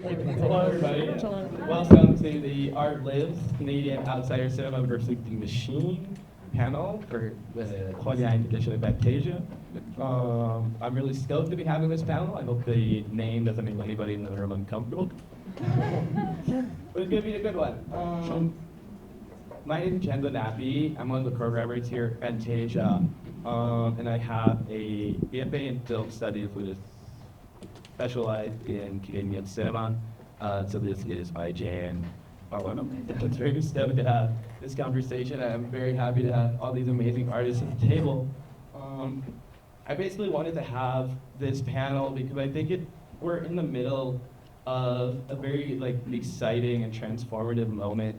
Hello, everybody. Welcome to the Art Lives Canadian Outsider Cinema versus the Machine panel for the Canadien edition of Fantasia. I'm really stoked to be having this panel. I hope the name doesn't make anybody in the room uncomfortable. But it's going to be a good one. My name is Vincenzo Nappi. I'm one of the programmers here at Fantasia. And I have a BFA in film studies with a specialized in Canadian cinema. So this is my jam. It's very stoked to have this conversation. I'm very happy to have all these amazing artists at the table. I basically wanted to have this panel because I think we're in the middle of a very exciting and transformative moment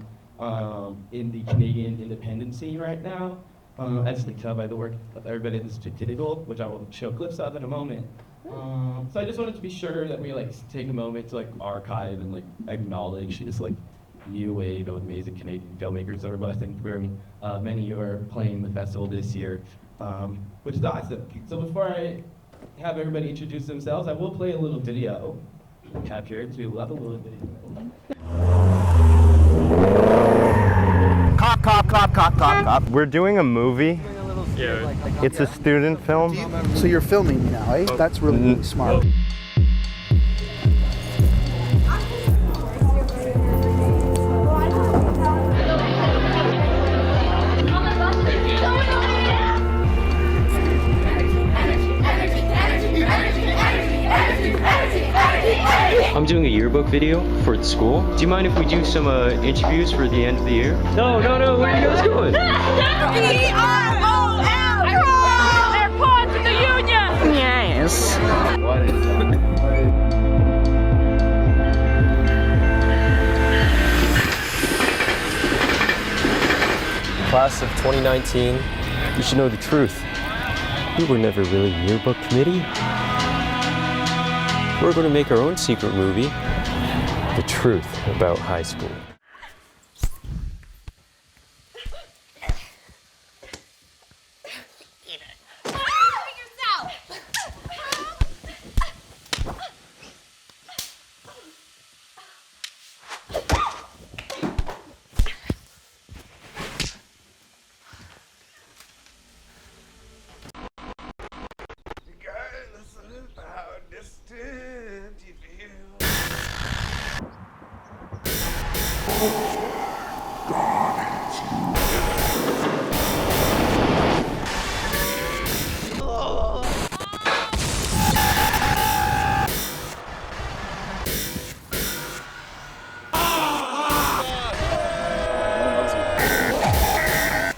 in the Canadian independent scene right now. As you can tell by the work of everybody in this table, which I will show clips of in a moment. So I just wanted to be sure that we take a moment to archive and acknowledge this new wave of amazing Canadian filmmakers that are blessing very many who are playing the festival this year, which is awesome. So before I have everybody introduce themselves, I will play a little video captured. So we love a little video. Cop, cop, cop, cop, cop, cop. We're doing a movie. Yeah. It's a student film. So you're filming me now, eh? That's really smart. I'm doing a yearbook video for the school. Do you mind if we do some interviews for the end of the year? No, where are you guys going? C-R-O-L! They're part of the union! Yes. What is that? Class of 2019, you should know the truth. We were never really a yearbook committee. We're going to make our own secret movie, The Truth About High School.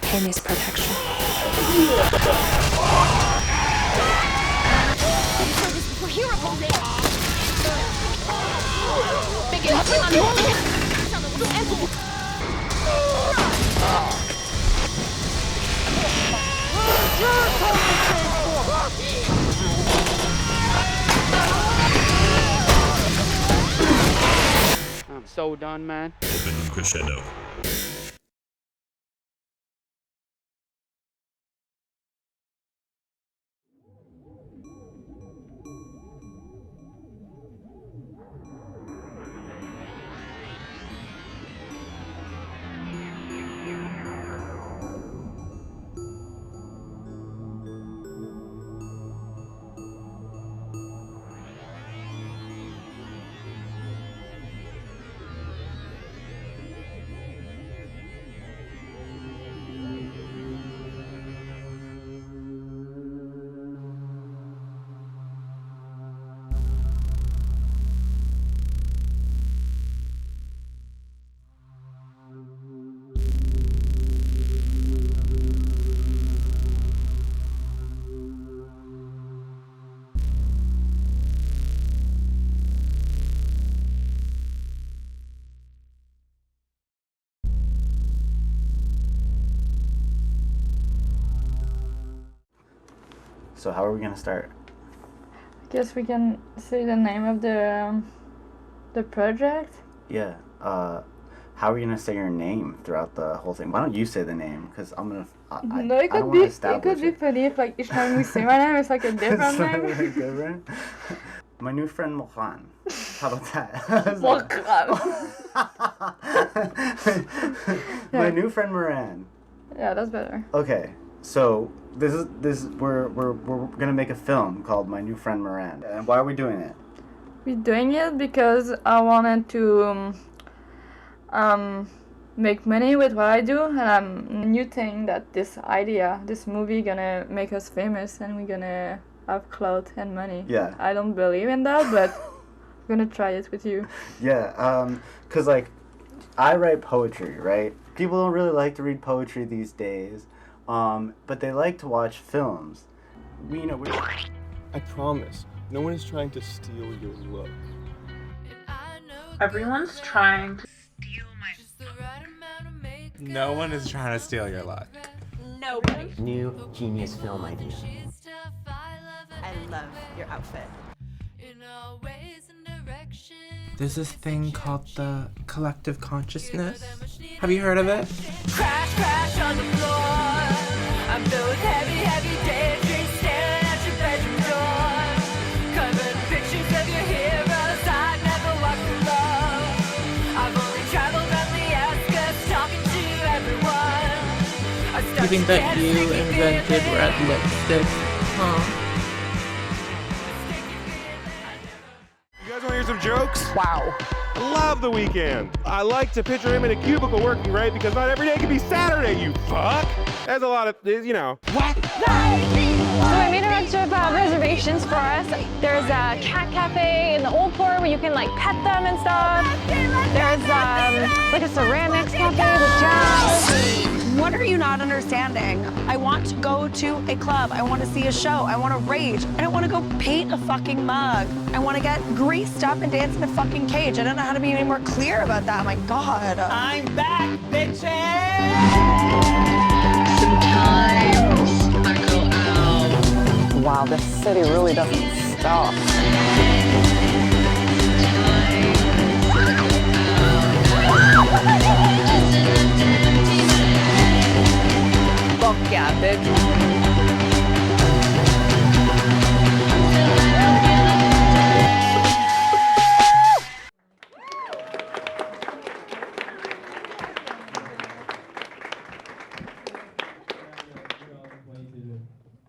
Penny's protection. I'm so done, man. Open crescendo. So how are we gonna start? Guess we can say the name of the project. Yeah. How are we gonna say your name throughout the whole thing? Why don't you say the name? Because I'm gonna. No, it could be funny if each time we say my name, it's a different name. Different. My new friend Mohan. How about that? More grave. My new friend Moran. Yeah, that's better. Okay, so we're gonna make a film called My New Friend Moran. And why are we doing it? We're doing it because I wanted to make money with what I do, and I'm new thing that this movie gonna make us famous and we're gonna have clout and money. Yeah. I don't believe in that, but I'm gonna try it with you. Yeah, cause like I write poetry, right? People don't really like to read poetry these days, but they like to watch films. I promise, no one is trying to steal your look. Everyone's trying to Steal my No one is trying to steal your luck. Nobody. New genius film idea. I love your outfit. There's this thing called the collective consciousness. Have you heard of it? Crash, crash on the floor. I'm filled with heavy, heavy daydreams staring at your bedroom door. Covered in pictures of your heroes I've never walked alone. I've only traveled on the outskirts talking to everyone. You think that you invented red lipstick, huh? You guys want to hear some jokes? Wow. Love The Weeknd. I like to picture him in a cubicle working, right? Because not every day can be Saturday, you fuck. There's a lot of, you know. What? So I made a bunch of reservations for us. There's a cat cafe in the Old Port where you can like pet them and stuff. There's like a ceramics cafe with jazz. What are you not understanding? I want to go to a club. I want to see a show. I want to rage. I don't want to go paint a fucking mug. I want to get greased up and dance in a fucking cage. I don't know how to be any more clear about that. My God. I'm back, bitches! Sometimes I go out. Wow, this city really doesn't stop. Fuck yeah, bitch.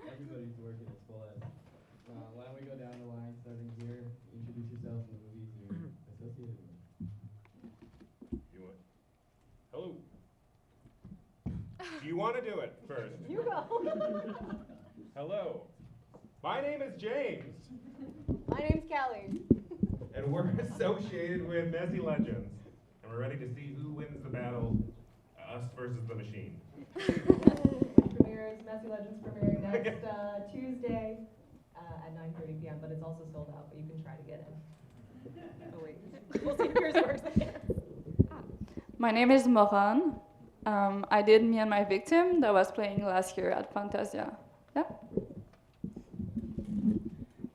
Everybody's working its full head. Why don't we go down the line, starting here? Introduce yourselves and the movies you're associated with. You want? Hello. Do you want to do it first? You go. Hello. My name is James. My name's Callie. And we're associated with Messy Legends. And we're ready to see who wins the battle, us versus the machine. Premieres, Messy Legends premiering next Tuesday at 9:30 p.m., but it's also sold out, but you can try to get in. Oh wait, we'll see if yours works. My name is Moran. I did Me and My Victim that was playing last year at Fantasia. Yeah.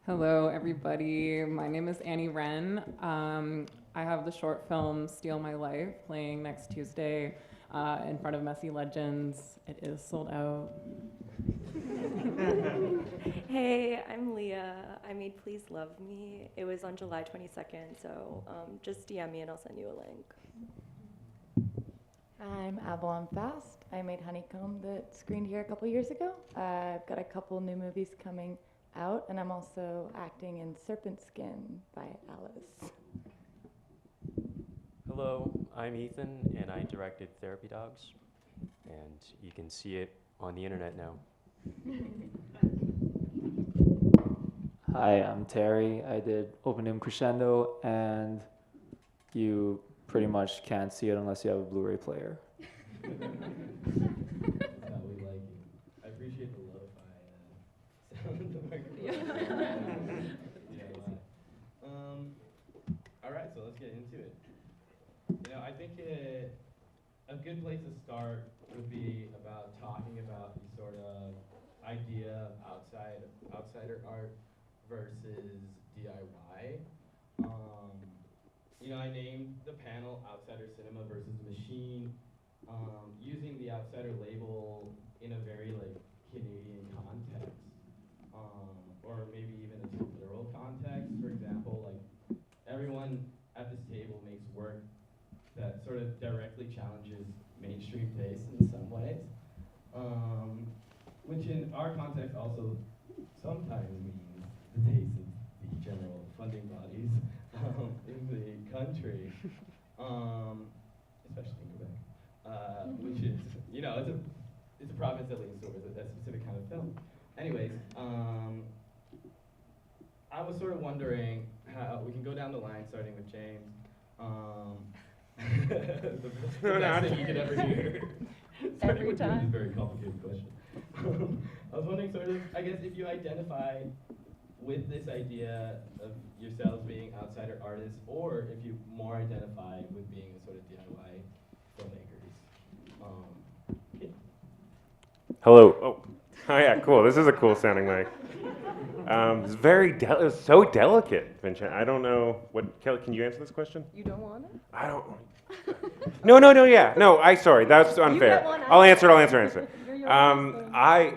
Hello, everybody. My name is Annie Wren. I have the short film Steal My Life playing next Tuesday in front of Messy Legends. It is sold out. Hey, I'm Leah. I made Please Love Me. It was on July 22nd, so just DM me and I'll send you a link. I'm Avalon Fast. I made Honeycomb that screened here a couple years ago. I've got a couple new movies coming out, and I'm also acting in Serpent Skin by Alice. Hello, I'm Ethan, and I directed Therapy Dogs, and you can see it on the internet now. Hi, I'm Terry. I did DOOM CRESCENDO, and you pretty much can't see it unless you have a Blu-ray player. That's how we like it. I appreciate the lo-fi sound of the microphone. All right, so let's get into it. You know, I think a good place to start would be about talking about the sort of idea of outsider art versus DIY. You know, I named the panel Outsider Cinema versus Machine, using the outsider label in a very like Canadian context, or maybe even a plural context. For example, like everyone at this table makes work that sort of directly challenges mainstream taste in some ways, which in our context also sometimes means the taste of the general funding bodies in the country, especially in Quebec, which is, you know, it's a province that leans towards that specific kind of film. Anyways, I was sort of wondering how we can go down the line, starting with James. The best thing you could ever hear. Every time. It's a very complicated question. I was wondering, sort of, I guess, if you identify with this idea of yourselves being outsider artists, or if you more identify with being a sort of DIY filmmakers. Yeah. Hello. Oh, yeah, cool. This is a cool sounding mic. It's very it's so delicate, Vincenzo. I don't know what. Kelly, can you answer this question? You don't want it? I don't. No, yeah. No, sorry. That's unfair. I'll answer.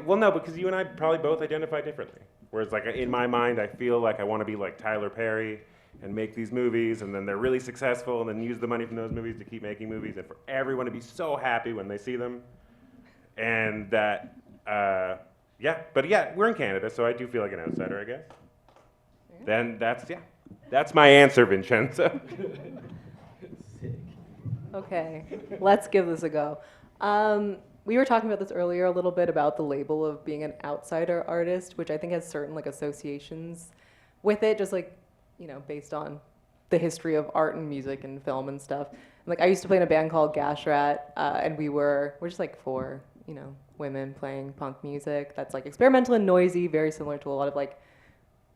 Well, no, because you and I probably both identify differently. Whereas, like, in my mind, I feel like I want to be like Tyler Perry and make these movies, and then they're really successful, and then use the money from those movies to keep making movies, and for everyone to be so happy when they see them. And that, but we're in Canada, so I do feel like an outsider, I guess. Then that's my answer, Vincenzo. Okay, let's give this a go. We were talking about this earlier a little bit about the label of being an outsider artist, which I think has certain like associations with it, just like, you know, based on the history of art and music and film and stuff. Like, I used to play in a band called Gashrat, and we're just like 4, you know, women playing punk music that's like experimental and noisy, very similar to a lot of like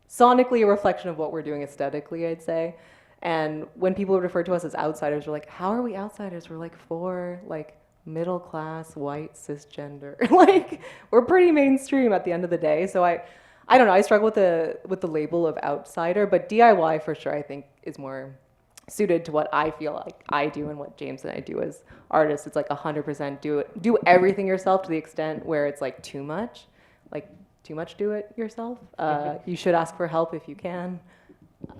sonically a reflection of what we're doing aesthetically, I'd say. And when people refer to us as outsiders, we're like, how are we outsiders? We're like 4 like middle class, white, cisgender. Like, we're pretty mainstream at the end of the day. So I don't know, I struggle with the label of outsider, but DIY for sure I think is more suited to what I feel like I do and what James and I do as artists. It's like 100% do everything yourself to the extent where it's like too much do it yourself. You should ask for help if you can.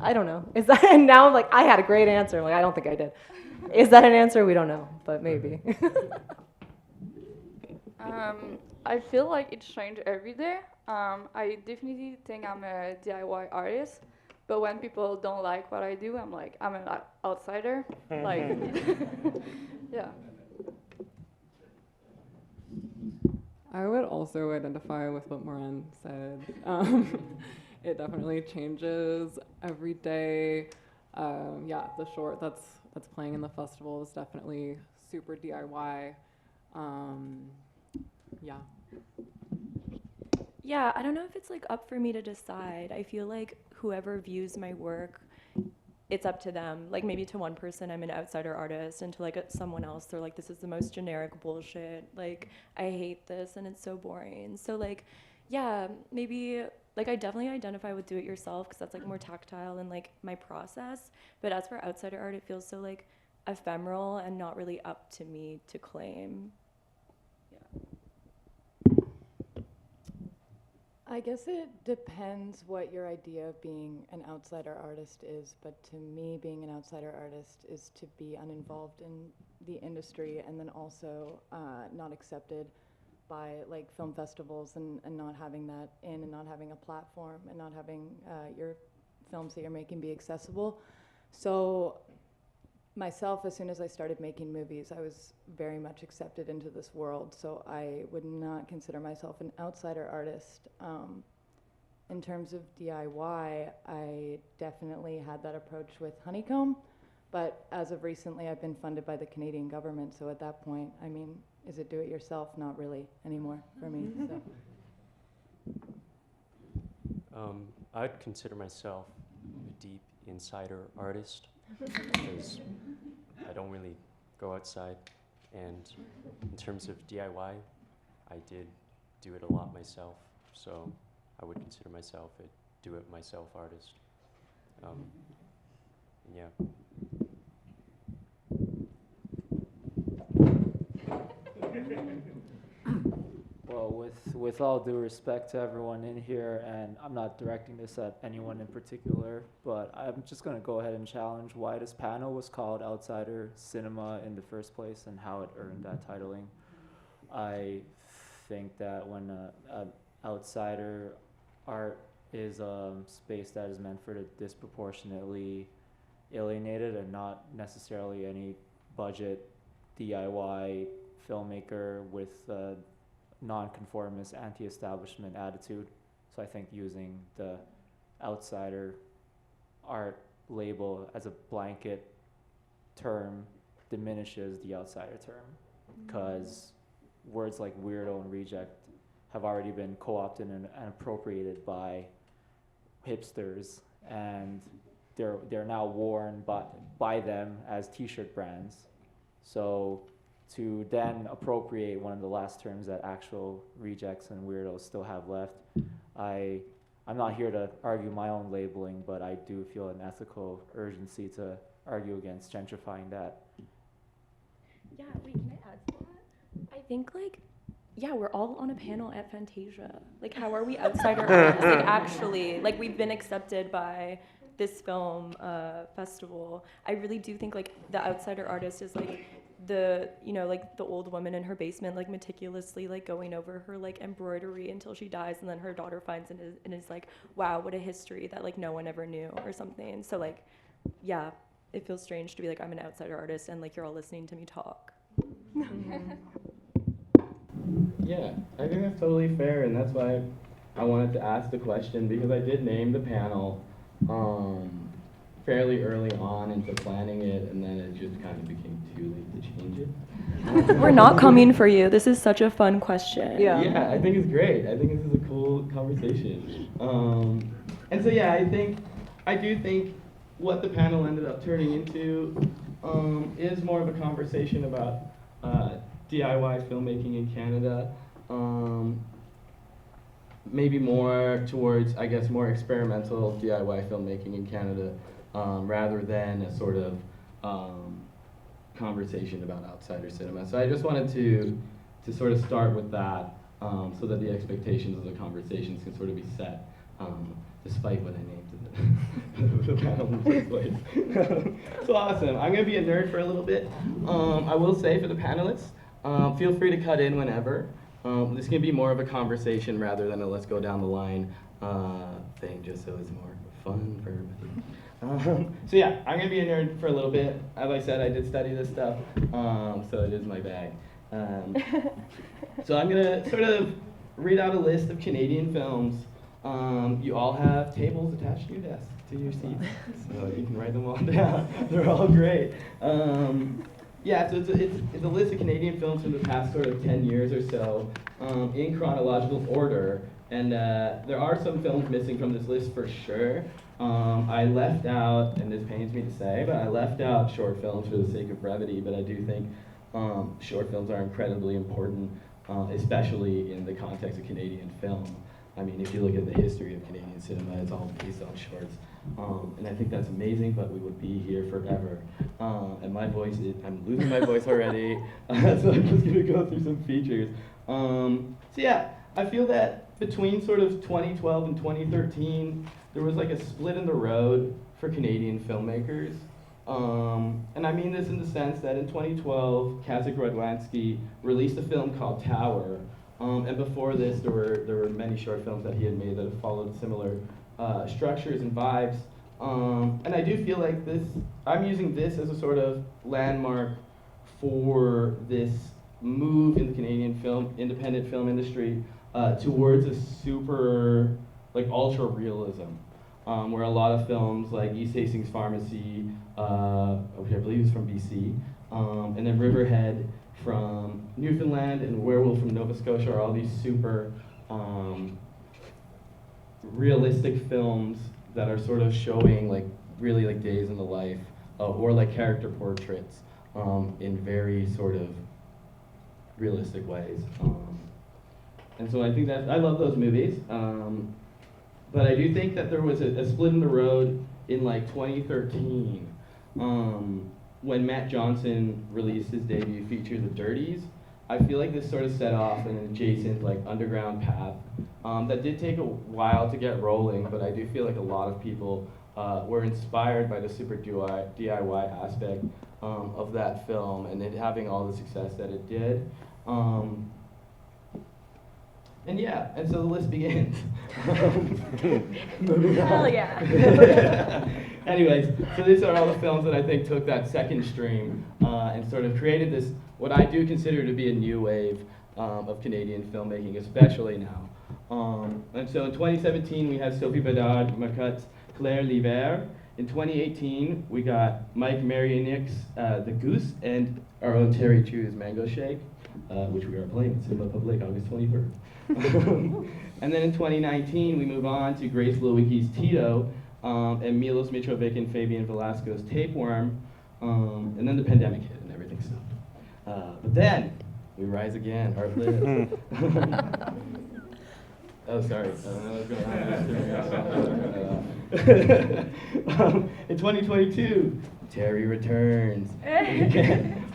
I don't know. Is that, and now I'm like, I had a great answer. I'm like, I don't think I did. Is that an answer? We don't know, but maybe. I feel like it's changed every day. I definitely think I'm a DIY artist, but when people don't like what I do, I'm like, I'm an outsider. Like, yeah. I would also identify with what Moran said. It definitely changes every day. The short that's playing in the festival is definitely super DIY. Yeah, I don't know if it's like up for me to decide. I feel like whoever views my work, it's up to them. Like, maybe to one person I'm an outsider artist, and to like someone else they're like, this is the most generic bullshit. Like, I hate this and it's so boring. So like, yeah, maybe like I definitely identify with do it yourself because that's like more tactile and like my process. But as for outsider art, it feels so like ephemeral and not really up to me to claim. I guess it depends what your idea of being an outsider artist is, but to me, being an outsider artist is to be uninvolved in the industry and then also not accepted by like film festivals and not having that in and not having a platform and not having your films that you're making be accessible. So myself, as soon as I started making movies, I was very much accepted into this world, so I would not consider myself an outsider artist. In terms of DIY, I definitely had that approach with Honeycomb, but as of recently, I've been funded by the Canadian government, so at that point, I mean, is it do-it-yourself? Not really anymore for me. So. I'd consider myself a deep insider artist because I don't really go outside, and in terms of DIY, I did do it a lot myself, so I would consider myself a do-it-myself artist. Yeah. Well, with all due respect to everyone in here, and I'm not directing this at anyone in particular, but I'm just going to go ahead and challenge why this panel was called Outsider Cinema in the first place and how it earned that titling. I think that when outsider art is a space that is meant for the disproportionately alienated and not necessarily any budget DIY filmmaker with a non-conformist anti-establishment attitude. So I think using the outsider art label as a blanket term diminishes the outsider term, because words like weirdo and reject have already been co-opted and appropriated by hipsters, and they're now worn by them as t-shirt brands. So to then appropriate one of the last terms that actual rejects and weirdos still have left, I'm not here to argue my own labeling, but I do feel an ethical urgency to argue against gentrifying that. Yeah, wait, can I add to that? I think, like, yeah, we're all on a panel at Fantasia. Like, how are we outsider artists? Like, actually, like, we've been accepted by this film festival. I really do think, like, the outsider artist is, like, the, you know, like, the old woman in her basement, like, meticulously, like, going over her, like, embroidery until she dies, and then her daughter finds it and is like, wow, what a history that, like, no one ever knew or something. So, like, yeah, it feels strange to be like, I'm an outsider artist, and, like, you're all listening to me talk. Yeah, I think that's totally fair, and that's why I wanted to ask the question, because I did name the panel fairly early on into planning it, and then it just kind of became too late to change it. We're not coming for you. This is such a fun question. Yeah, I think it's great. I think this is a cool conversation. And so yeah, I do think what the panel ended up turning into is more of a conversation about DIY filmmaking in Canada. Maybe more towards, I guess, more experimental DIY filmmaking in Canada, rather than a sort of conversation about outsider cinema. So I just wanted to sort of start with that, so that the expectations of the conversations can sort of be set, despite what I named the panel in the first place. So awesome. I'm going to be a nerd for a little bit. I will say for the panelists, feel free to cut in whenever. This can be more of a conversation rather than a let's go down the line thing, just so it's more fun for everybody. So yeah, I'm going to be a nerd for a little bit. As I said, I did study this stuff, so it is my bag. So I'm going to sort of read out a list of Canadian films. You all have tables attached to your desk, to your seats, so you can write them all down. They're all great. Yeah, so it's a list of Canadian films from the past sort of 10 years or so, in chronological order, and there are some films missing from this list for sure. I left out, and this pains me to say, but I left out short films for the sake of brevity, but I do think short films are incredibly important, especially in the context of Canadian film. I mean, if you look at the history of Canadian cinema, it's all based on shorts. And I think that's amazing, but we would be here forever. And my voice I'm losing my voice already, so I'm just gonna go through some features. So yeah, I feel that between sort of 2012 and 2013, there was like a split in the road for Canadian filmmakers. And I mean this in the sense that in 2012, Kazak Radwanski released a film called Tower. And before this, there were many short films that he had made that have followed similar structures and vibes. And I do feel like I'm using this as a sort of landmark for this move in the Canadian independent film industry towards a super, like, ultra realism, where a lot of films like East Hastings Pharmacy, which I believe is from BC, and then Riverhead from Newfoundland and Werewolf from Nova Scotia are all these super realistic films that are sort of showing like really like days in the life or like character portraits in very sort of realistic ways. And so I think that I love those movies, but I do think that there was a split in the road in like 2013 when Matt Johnson released his debut feature, The Dirties, I feel like this sort of set off an adjacent like underground path that did take a while to get rolling, but I do feel like a lot of people were inspired by the super DIY aspect of that film and it having all the success that it did. And yeah, and so the list begins. Moving on. Hell yeah. Anyways, so these are all the films that I think took that second stream and sort of created this, what I do consider to be a new wave of Canadian filmmaking, especially now. And so in 2017, we had Sophie Bedard, Marcotte's Claire Liver. In 2018, we got Mike Marionik's The Goose and our own Terry Chu's Mango Shake, which we are playing at Cinema Public August 23rd. And then in 2019, we move on to Grace Lewicki's Tito and Milos Mitrovic and Fabian Velasco's Tapeworm. And then the pandemic hit and everything stopped. But then, we rise again, art lives. Oh, sorry. In 2022, Terry returns.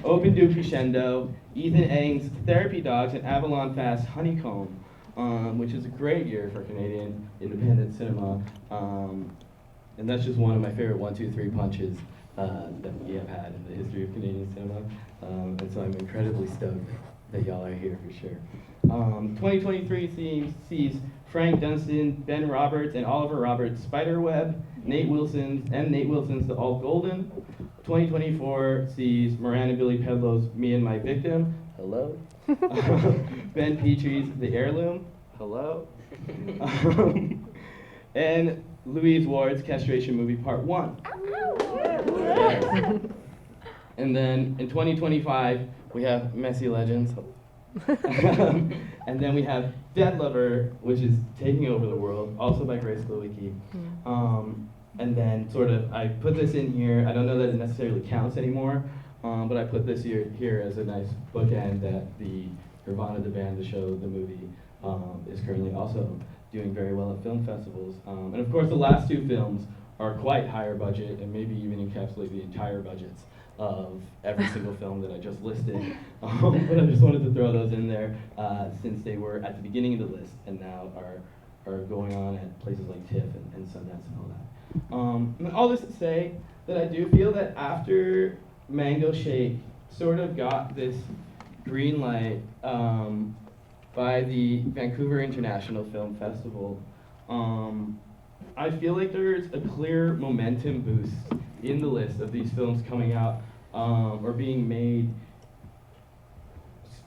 Open Do Crescendo, Ethan Eng's Therapy Dogs, and Avalon Fast Honeycomb, which is a great year for Canadian independent cinema. And that's just one of my favorite 1, 2, 3 punches that we have had in the history of Canadian cinema. And so I'm incredibly stoked that y'all are here for sure. 2023 sees Frank Dunstan, Ben Roberts, and Oliver Roberts' Spiderweb, Nate Wilson's The All Golden. 2024 sees Miranda Billy Pedlow's Me and My Victim. Hello. Ben Petrie's The Heirloom. Hello. And Louise Ward's Castration Movie Part 1. And then in 2025, we have Messy Legends. And then we have Dead Lover, which is taking over the world, also by Grace Lewicki. And then sort of, I put this in here, I don't know that it necessarily counts anymore, but I put this here as a nice bookend that the Nirvana, the band, the show, the movie, is currently also doing very well at film festivals. And of course the last two films are quite higher budget and maybe even encapsulate the entire budgets of every single film that I just listed. But I just wanted to throw those in there since they were at the beginning of the list and now are going on at places like TIFF and Sundance and all that. And all this to say that I do feel that after Mango Shake sort of got this green light by the Vancouver International Film Festival, I feel like there's a clear momentum boost in the list of these films coming out or being made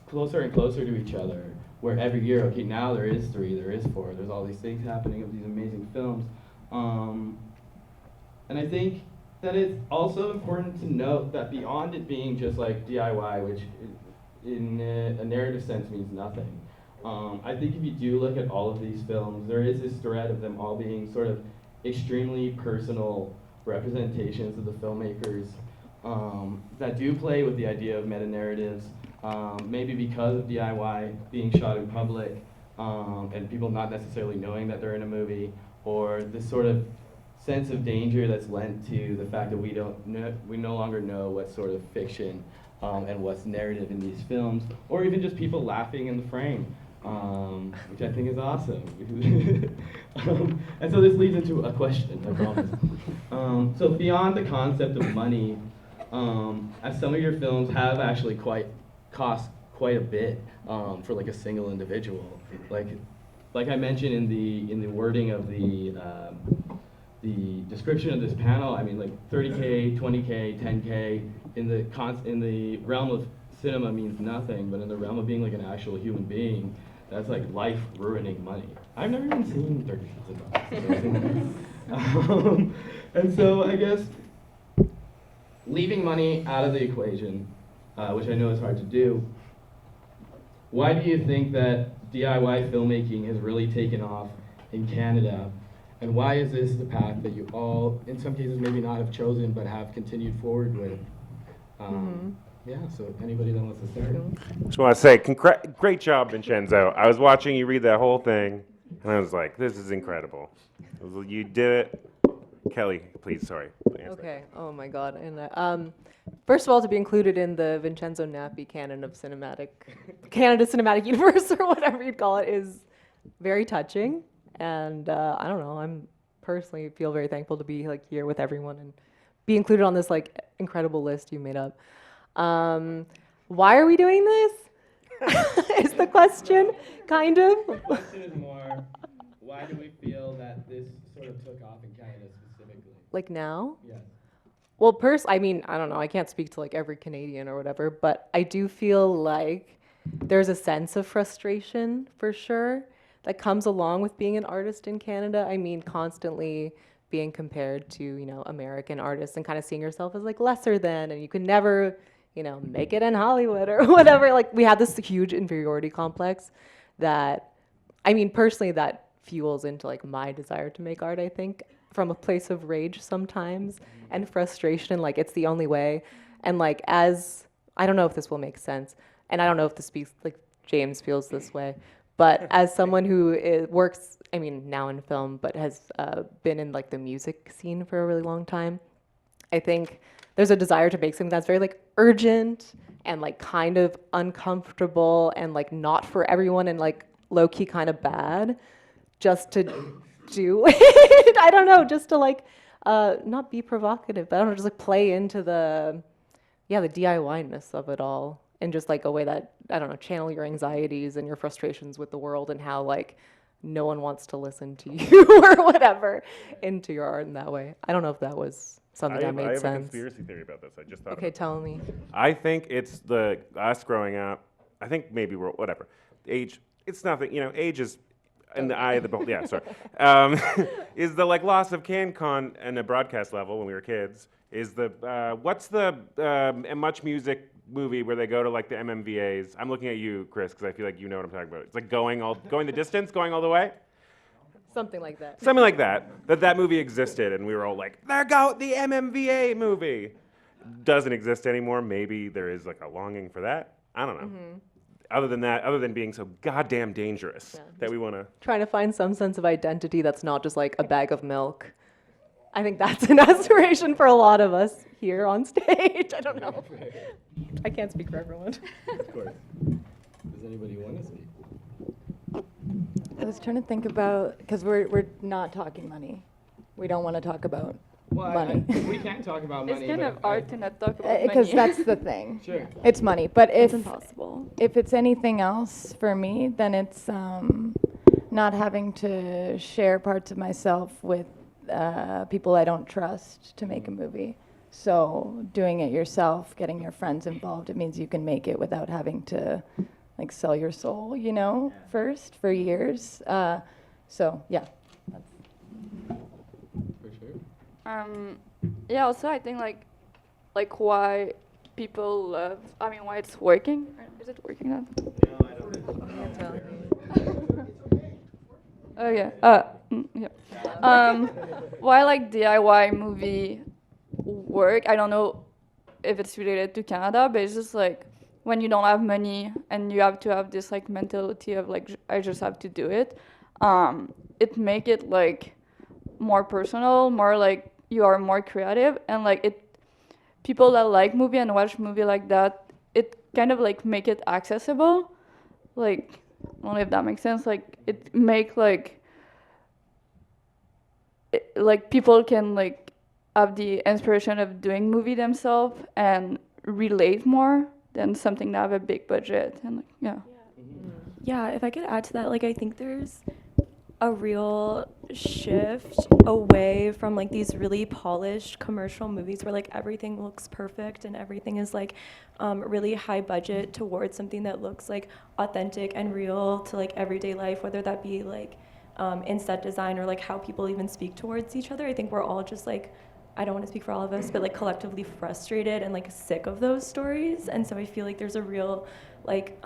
closer and closer to each other, where every year, okay, now there is 3, there is 4, there's all these things happening of these amazing films. And I think that it's also important to note that beyond it being just like DIY, which in a narrative sense means nothing, I think if you do look at all of these films, there is this thread of them all being sort of extremely personal representations of the filmmakers that do play with the idea of meta-narratives, maybe because of DIY being shot in public and people not necessarily knowing that they're in a movie, or this sort of sense of danger that's lent to the fact that we no longer know what's sort of fiction and what's narrative in these films, or even just people laughing in the frame, which I think is awesome. And so this leads into a question, I promise. So beyond the concept of money, as some of your films have actually cost quite a bit for like a single individual, like I mentioned in the wording of the description of this panel, I mean, like 30K, 20K, 10K in the realm of cinema means nothing, but in the realm of being like an actual human being, that's like life-ruining money. I've never even seen $30,000. And so I guess leaving money out of the equation, which I know is hard to do, why do you think that DIY filmmaking has really taken off in Canada? And why is this the path that you all, in some cases, maybe not have chosen, but have continued forward with? Yeah, so anybody that wants to start? Just want to say, great job, Vincenzo. I was watching you read that whole thing, and I was like, this is incredible. You did it. Kelly, please, sorry. Okay. Oh my God. And First of all, to be included in the Vincenzo Nappi canon of Canada cinematic universe, or whatever you'd call it, is very touching. And I don't know, I'm personally feel very thankful to be like here with everyone and be included on this like incredible list you made up. Why are we doing this? Is the question, kind of. The question is more, why do we feel that this sort of took off in Canada specifically? Like now? Yes. Well, I mean, I don't know, I can't speak to like every Canadian or whatever, but I do feel like there's a sense of frustration for sure that comes along with being an artist in Canada. I mean, constantly being compared to, you know, American artists and kind of seeing yourself as like lesser than, and you can never, you know, make it in Hollywood or whatever. Like we have this huge inferiority complex that, I mean, personally that fuels into like my desire to make art, I think, from a place of rage sometimes and frustration, like it's the only way. And like as, I don't know if this will make sense, and I don't know if this speaks, like James feels this way, but as someone who works, I mean, now in film, but has been in like the music scene for a really long time, I think there's a desire to make something that's very like urgent and like kind of uncomfortable and like not for everyone and like low-key kind of bad, just to do it. I don't know, just to like not be provocative, but I don't know, just like play into the DIY-ness of it all in just like a way that, I don't know, channel your anxieties and your frustrations with the world and how like no one wants to listen to you or whatever into your art in that way. I don't know if that was something that made sense. I have a conspiracy theory about this. I just thought. Okay, tell me. I think it's us growing up. I think maybe we're whatever. Age, it's nothing. You know, age is in the eye of the beholder. Yeah, sorry. Is the like loss of CanCon and a broadcast level when we were kids. Is the what's the Much Music movie where they go to like the MMVAs? I'm looking at you, Chris, because I feel like you know what I'm talking about. It's like going the distance, going all the way. Something like that. Something like that. That movie existed, and we were all like, "There go the MMVA movie." Doesn't exist anymore. Maybe there is like a longing for that. I don't know. Mm-hmm. Other than that, other than being so goddamn dangerous that we want to trying to find some sense of identity that's not just like a bag of milk. I think that's an aspiration for a lot of us here on stage. I don't know. I can't speak for everyone. Of course. Does anybody want to speak? I was trying to think about, because we're not talking money. We don't want to talk about money. We can talk about money. It's kind of art to not talk about money. Because that's the thing. Sure. It's money. But it's impossible. If it's anything else for me, then it's not having to share parts of myself with people I don't trust to make a movie. So doing it yourself, getting your friends involved, it means you can make it without having to like sell your soul, you know, first for years. So yeah. For sure. Yeah, also I think like why people love, I mean why it's working. Is it working now? No, I don't know. Oh yeah. Yeah. Why like DIY movie work? I don't know if it's related to Canada, but it's just like when you don't have money and you have to have this like mentality of like I just have to do it. It make it like more personal, more like you are more creative, and like it. People that like movie and watch movie like that, it kind of like make it accessible. Like I don't know if that makes sense. Like it make like people can like have the inspiration of doing movie themselves and relate more than something that have a big budget and like Yeah, if I could add to that, like I think there's a real shift away from like these really polished commercial movies where like everything looks perfect and everything is like really high budget towards something that looks like authentic and real to like everyday life, whether that be like in set design or like how people even speak towards each other. I think we're all just like, I don't want to speak for all of us, but like collectively frustrated and like sick of those stories. And so I feel like there's a real like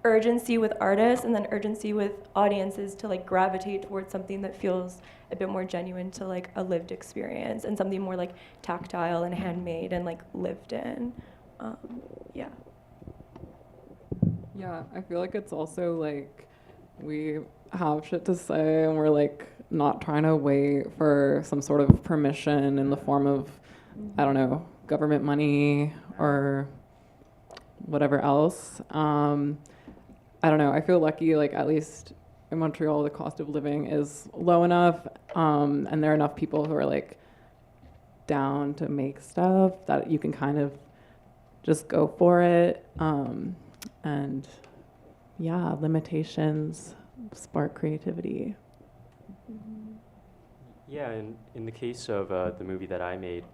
urgency with artists and then urgency with audiences to like gravitate towards something that feels a bit more genuine to like a lived experience and something more like tactile and handmade and like lived in. Yeah. Yeah, I feel like it's also like we have shit to say and we're like not trying to wait for some sort of permission in the form of, I don't know, government money or whatever else. I don't know. I feel lucky, like at least in Montreal, the cost of living is low enough, and there are enough people who are like down to make stuff that you can kind of just go for it. And yeah, limitations spark creativity. Yeah, in the case of the movie that I made,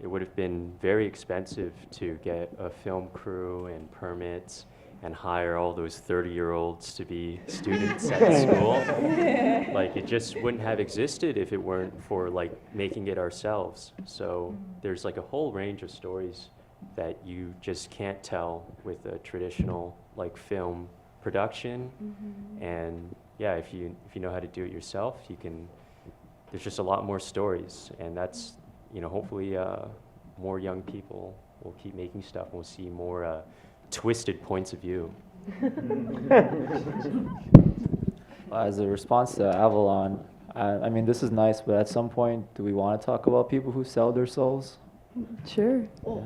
it would have been very expensive to get a film crew and permits and hire all those 30-year-olds to be students at the school. Like, it just wouldn't have existed if it weren't for like making it ourselves. So there's like a whole range of stories that you just can't tell with a traditional like film production. And yeah, if you know how to do it yourself, you can. There's just a lot more stories, and that's, you know, hopefully more young people will keep making stuff, and we'll see more twisted points of view. As a response to Avalon, I mean, this is nice, but at some point, do we want to talk about people who sell their souls? Sure. Yeah.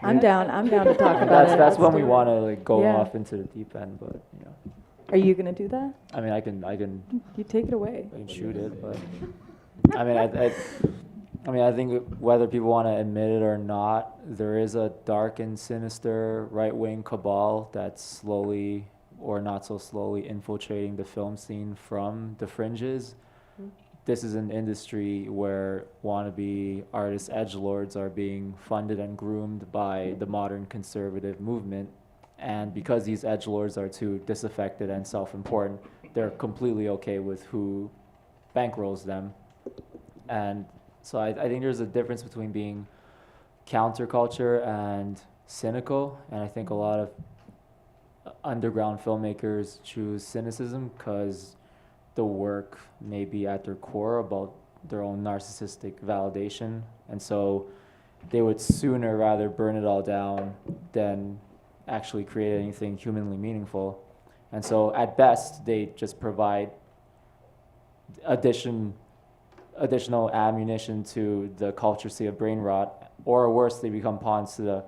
I'm down to talk about it. That's when we want to like go off into the deep end, but you know. Are you gonna do that? I mean, I can. You take it away. I can shoot it, but I mean, I think whether people want to admit it or not, there is a dark and sinister right-wing cabal that's slowly, or not so slowly, infiltrating the film scene from the fringes. This is an industry where wannabe artist edgelords are being funded and groomed by the modern conservative movement. And because these edgelords are too disaffected and self-important, they're completely okay with who bankrolls them. And so I think there's a difference between being counterculture and cynical. And I think a lot of underground filmmakers choose cynicism because the work may be at their core about their own narcissistic validation. And so they would sooner rather burn it all down than actually create anything humanly meaningful. And so at best, they just provide additional ammunition to the culture sea of brain rot, or worse, they become pawns to the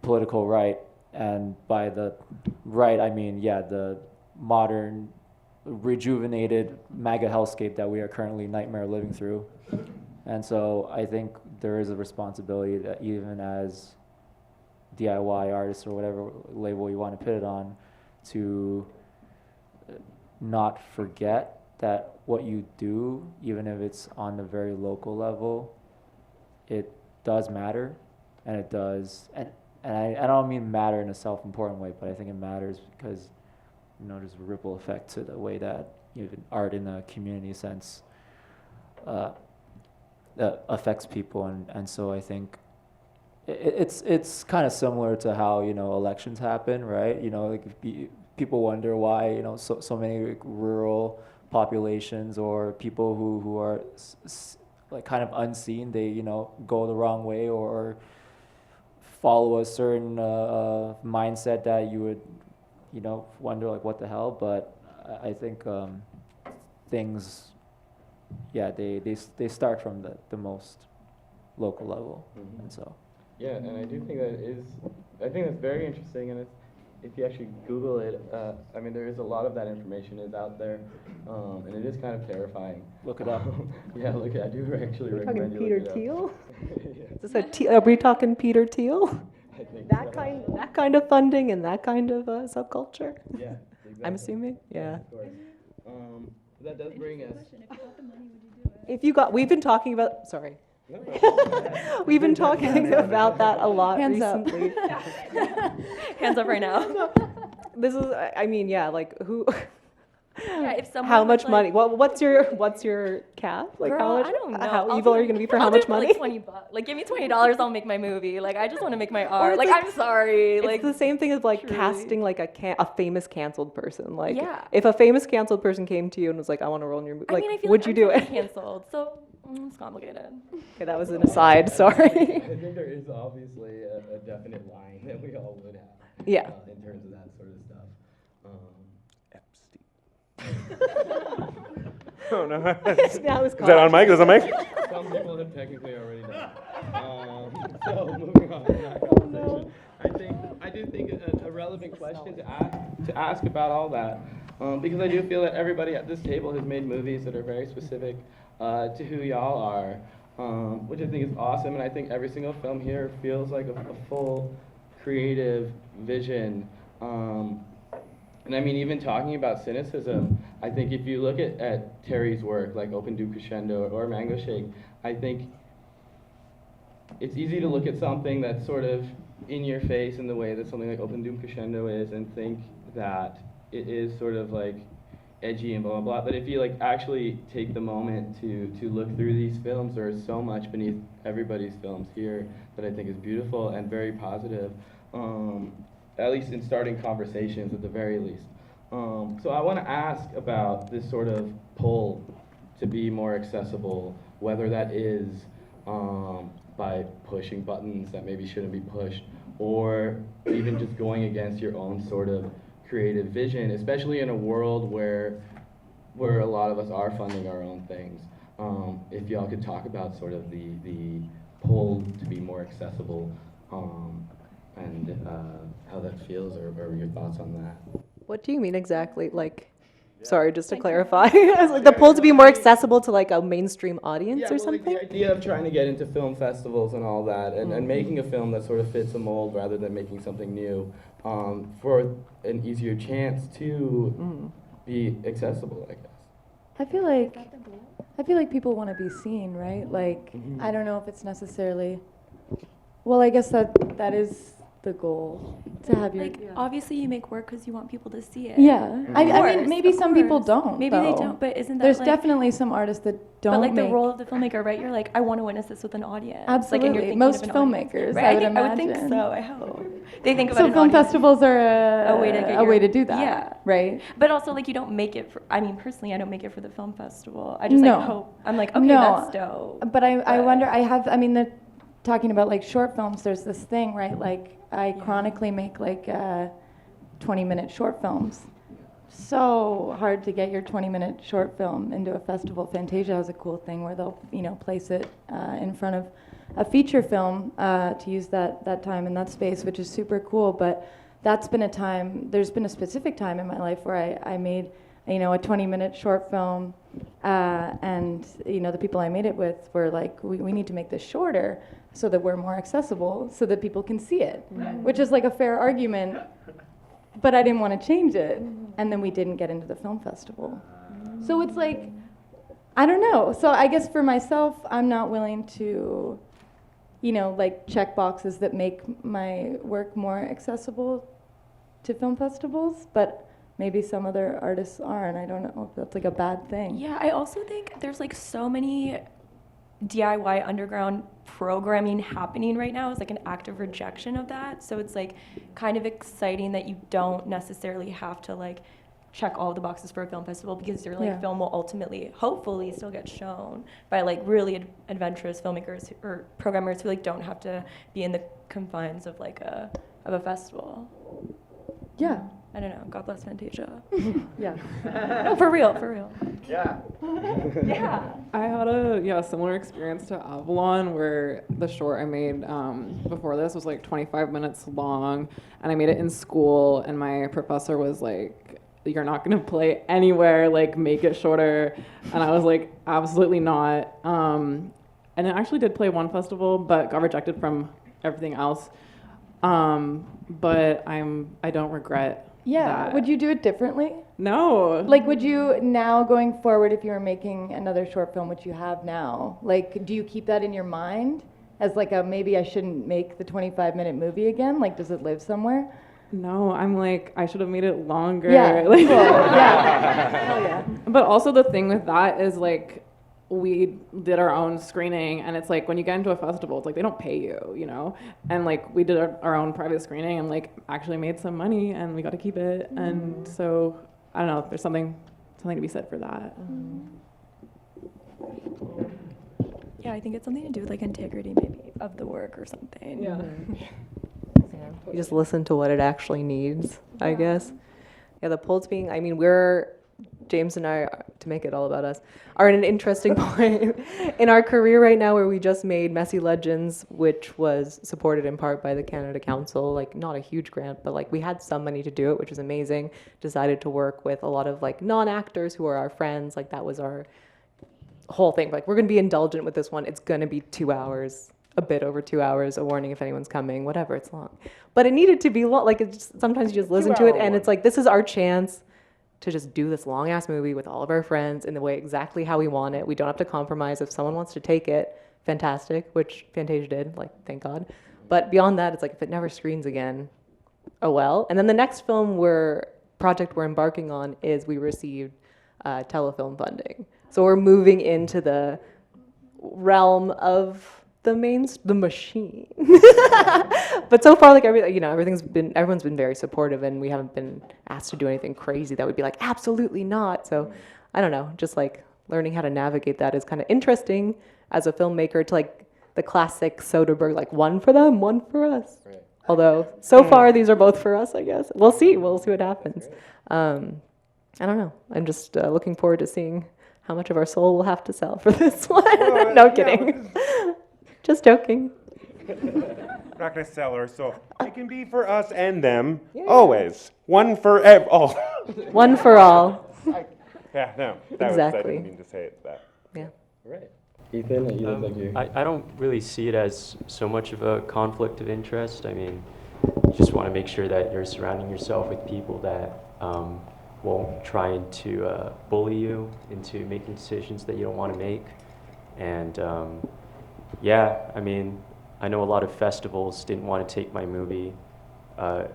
political right. And by the right, I mean, yeah, the modern, rejuvenated MAGA hellscape that we are currently nightmare living through. And so I think there is a responsibility that even as DIY artists or whatever label you want to put it on, to not forget that what you do, even if it's on the very local level, it does matter, and it does, and I don't mean matter in a self-important way, but I think it matters because, you know, there's a ripple effect to the way that even art in a community sense affects people, and so I think it's kind of similar to how, you know, elections happen, right? You know, like people wonder why, you know, so many rural populations or people who are like kind of unseen, they, you know, go the wrong way or follow a certain mindset that you would, you know, wonder like what the hell. But I think things, yeah, they start from the most local level, and so. Yeah, and I do think I think that's very interesting, and if you actually Google it, I mean, there is a lot of that information is out there, and it is kind of terrifying. Look it up. Yeah, look, I do actually recommend you Peter look it Thiel? up. Is that are we talking Peter Thiel? I think That kind of funding and that kind of subculture? Yeah, exactly. I'm assuming? Yeah. Of course. That does bring us. We've been talking about, sorry. We've been talking about that a lot recently. Hands up right now. This is, I mean, yeah, like who? Yeah, if someone how much like, money? what's your cap? Like girl, how much? I don't know. How evil are you gonna be for how much money? Like $20. Like, give me $20, I'll make my movie. Like, I just want to make my art. Like, I'm sorry. It's Like the same thing as like truly. casting like a famous canceled person. Like, Yeah. if a famous canceled person came to you and was like, I want to role in your movie, like, I mean, I feel would like you I'm do it? Canceled. So it's complicated. Okay, that was an aside. Sorry. I think there is obviously a definite line that we all would have. Yeah. In terms of that sort of stuff. Oh no. That was Is that on mic? Is that on mic? Some people have technically already done. So moving on in that conversation, I do think a relevant question to ask about all that, because I do feel that everybody at this table has made movies that are very specific to who y'all are, which I think is awesome, and I think every single film here feels like a full creative vision. And I mean, even talking about cynicism, I think if you look at Terry's work, like Open DOOM CRESCENDO or Mango Shake, I think it's easy to look at something that's sort of in your face in the way that something like Open DOOM CRESCENDO is and think that it is sort of like edgy and blah, blah, blah. But if you like actually take the moment to look through these films, there is so much beneath everybody's films here that I think is beautiful and very positive, at least in starting conversations at the very least. So I want to ask about this sort of pull to be more accessible, whether that is by pushing buttons that maybe shouldn't be pushed, or even just going against your own sort of creative vision, especially in a world where a lot of us are funding our own things. If y'all could talk about sort of the pull to be more accessible, and how that feels, or your thoughts on that. What do you mean exactly? Like, sorry, just to clarify, it's like the pull to be more accessible to like a mainstream audience or something? Like the idea of trying to get into film festivals and all that, and making a film that sort of fits a mold rather than making something new, for an easier chance to be accessible, I guess. I feel like people want to be seen, right? Like, I don't know if it's necessarily, well, I guess that is the goal, to have your, like, obviously you make work because you want people to see it. yeah. I mean, maybe some people don't, maybe though. they don't, but isn't that There's like, definitely some artists that don't but like make, the role of the filmmaker, right? You're like, I want to witness this with an audience. Absolutely. Like, and you're thinking Most of an filmmakers, audience, right? I would I would think imagine. so, I hope. They think about so an film audience. festivals are a way to get a way to do that, yeah, right? But also, like, you don't make it for, I mean, personally, I don't make it for the film festival. I just No. like hope, I'm like, okay, No. that's dope. But I wonder, they're talking about like short films, there's this thing, right? Like, I chronically make like 20-minute short films. So hard to get your 20-minute short film into a festival. Fantasia has a cool thing where they'll, place it in front of a feature film to use that time in that space, which is super cool. But that's been a time, there's been a specific time in my life where I made, a 20-minute short film, and the people I made it with were like, we need to make this shorter so that we're more accessible, so that people can see it, which is like a fair argument, but I didn't want to change it, and then we didn't get into the film festival. So it's like, I don't know. So I guess for myself, I'm not willing to, like check boxes that make my work more accessible to film festivals, but maybe some other artists are, and I don't know if that's like a bad thing. Yeah, I also think there's like so many DIY underground programming happening right now. It's like an active rejection of that. So it's like kind of exciting that you don't necessarily have to like check all the boxes for a film festival, because your like film will ultimately, hopefully, still get shown by like really adventurous filmmakers or programmers who like don't have to be in the confines of like a festival. Yeah. I don't know. God bless Fantasia. Yeah. No, for real. Yeah. Yeah. I had a similar experience to Avalon, where the short I made before this was like 25 minutes long, and I made it in school, and my professor was like, "You're not going to play anywhere, like make it shorter." And I was like, absolutely not. And it actually did play one festival, but got rejected from everything else. But I don't regret that. Would you do it differently? No. Like, would you now, going forward, if you were making another short film, which you have now, like, do you keep that in your mind as like maybe I shouldn't make the 25-minute movie again? Like, does it live somewhere? No, I'm like, I should have made it longer. Yeah, like, cool. Yeah. Hell yeah. But also the thing with that is like, we did our own screening, and it's like when you get into a festival, it's like they don't pay you, and like we did our own private screening and like actually made some money, and we got to keep it. And so I don't know, there's something to be said for that. Yeah, I think it's something to do with like integrity maybe of the work or something. Yeah. You just listen to what it actually needs, I guess. Yeah, the pull's being, I mean, we're James and I, to make it all about us, are at an interesting point in our career right now where we just made Messy Legends, which was supported in part by the Canada Council, like not a huge grant, but like we had some money to do it, which was amazing. Decided to work with a lot of like non-actors who are our friends. Like that was our whole thing. Like we're going to be indulgent with this one. It's going to be 2 hours, a bit over 2 hours, a warning if anyone's coming, whatever, it's long. But it needed to be long. Like it's just, sometimes you just listen to it and it's like, this is our chance to just do this long ass movie with all of our friends in the way exactly how we want it. We don't have to compromise. If someone wants to take it, fantastic, which Fantasia did, like thank God. But beyond that, it's like if it never screens again, oh well. And then the next project we're embarking on is we received telefilm funding. So we're moving into the realm of the machine. But so far, like everyone's been very supportive, and we haven't been asked to do anything crazy that would be like absolutely not. So I don't know, just like learning how to navigate that is kind of interesting as a filmmaker, to like the classic Soderbergh, like one for them, one for us. Right. Although so far these are both for us, I guess. We'll see what happens. I don't know. I'm just looking forward to seeing how much of our soul we'll have to sell for this one. No kidding. Just joking. We're not going to sell our soul. It can be for us and them, always. One for all. One for all. Yeah, no. I didn't mean to say it that. Yeah. Right. Ethan, you look like you... I don't really see it as so much of a conflict of interest. I mean, you just want to make sure that you're surrounding yourself with people that won't try to bully you into making decisions that you don't want to make. And yeah, I mean, I know a lot of festivals didn't want to take my movie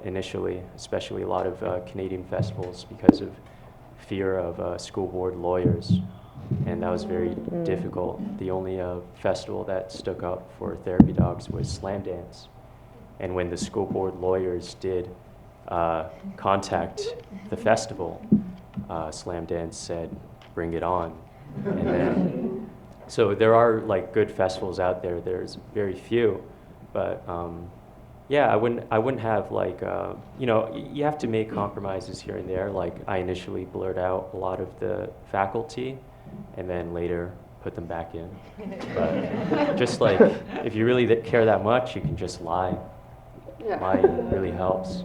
initially, especially a lot of Canadian festivals, because of fear of school board lawyers. And that was very difficult. The only festival that stuck up for therapy dogs was Slam Dance. And when the school board lawyers did contact the festival, Slam Dance said, "Bring it on." And then, so there are like good festivals out there. There's very few, but yeah, I wouldn't have like you have to make compromises here and there. Like I initially blurred out a lot of the faculty, and then later put them back in. But just like if you really care that much, you can just lie. Lying really helps.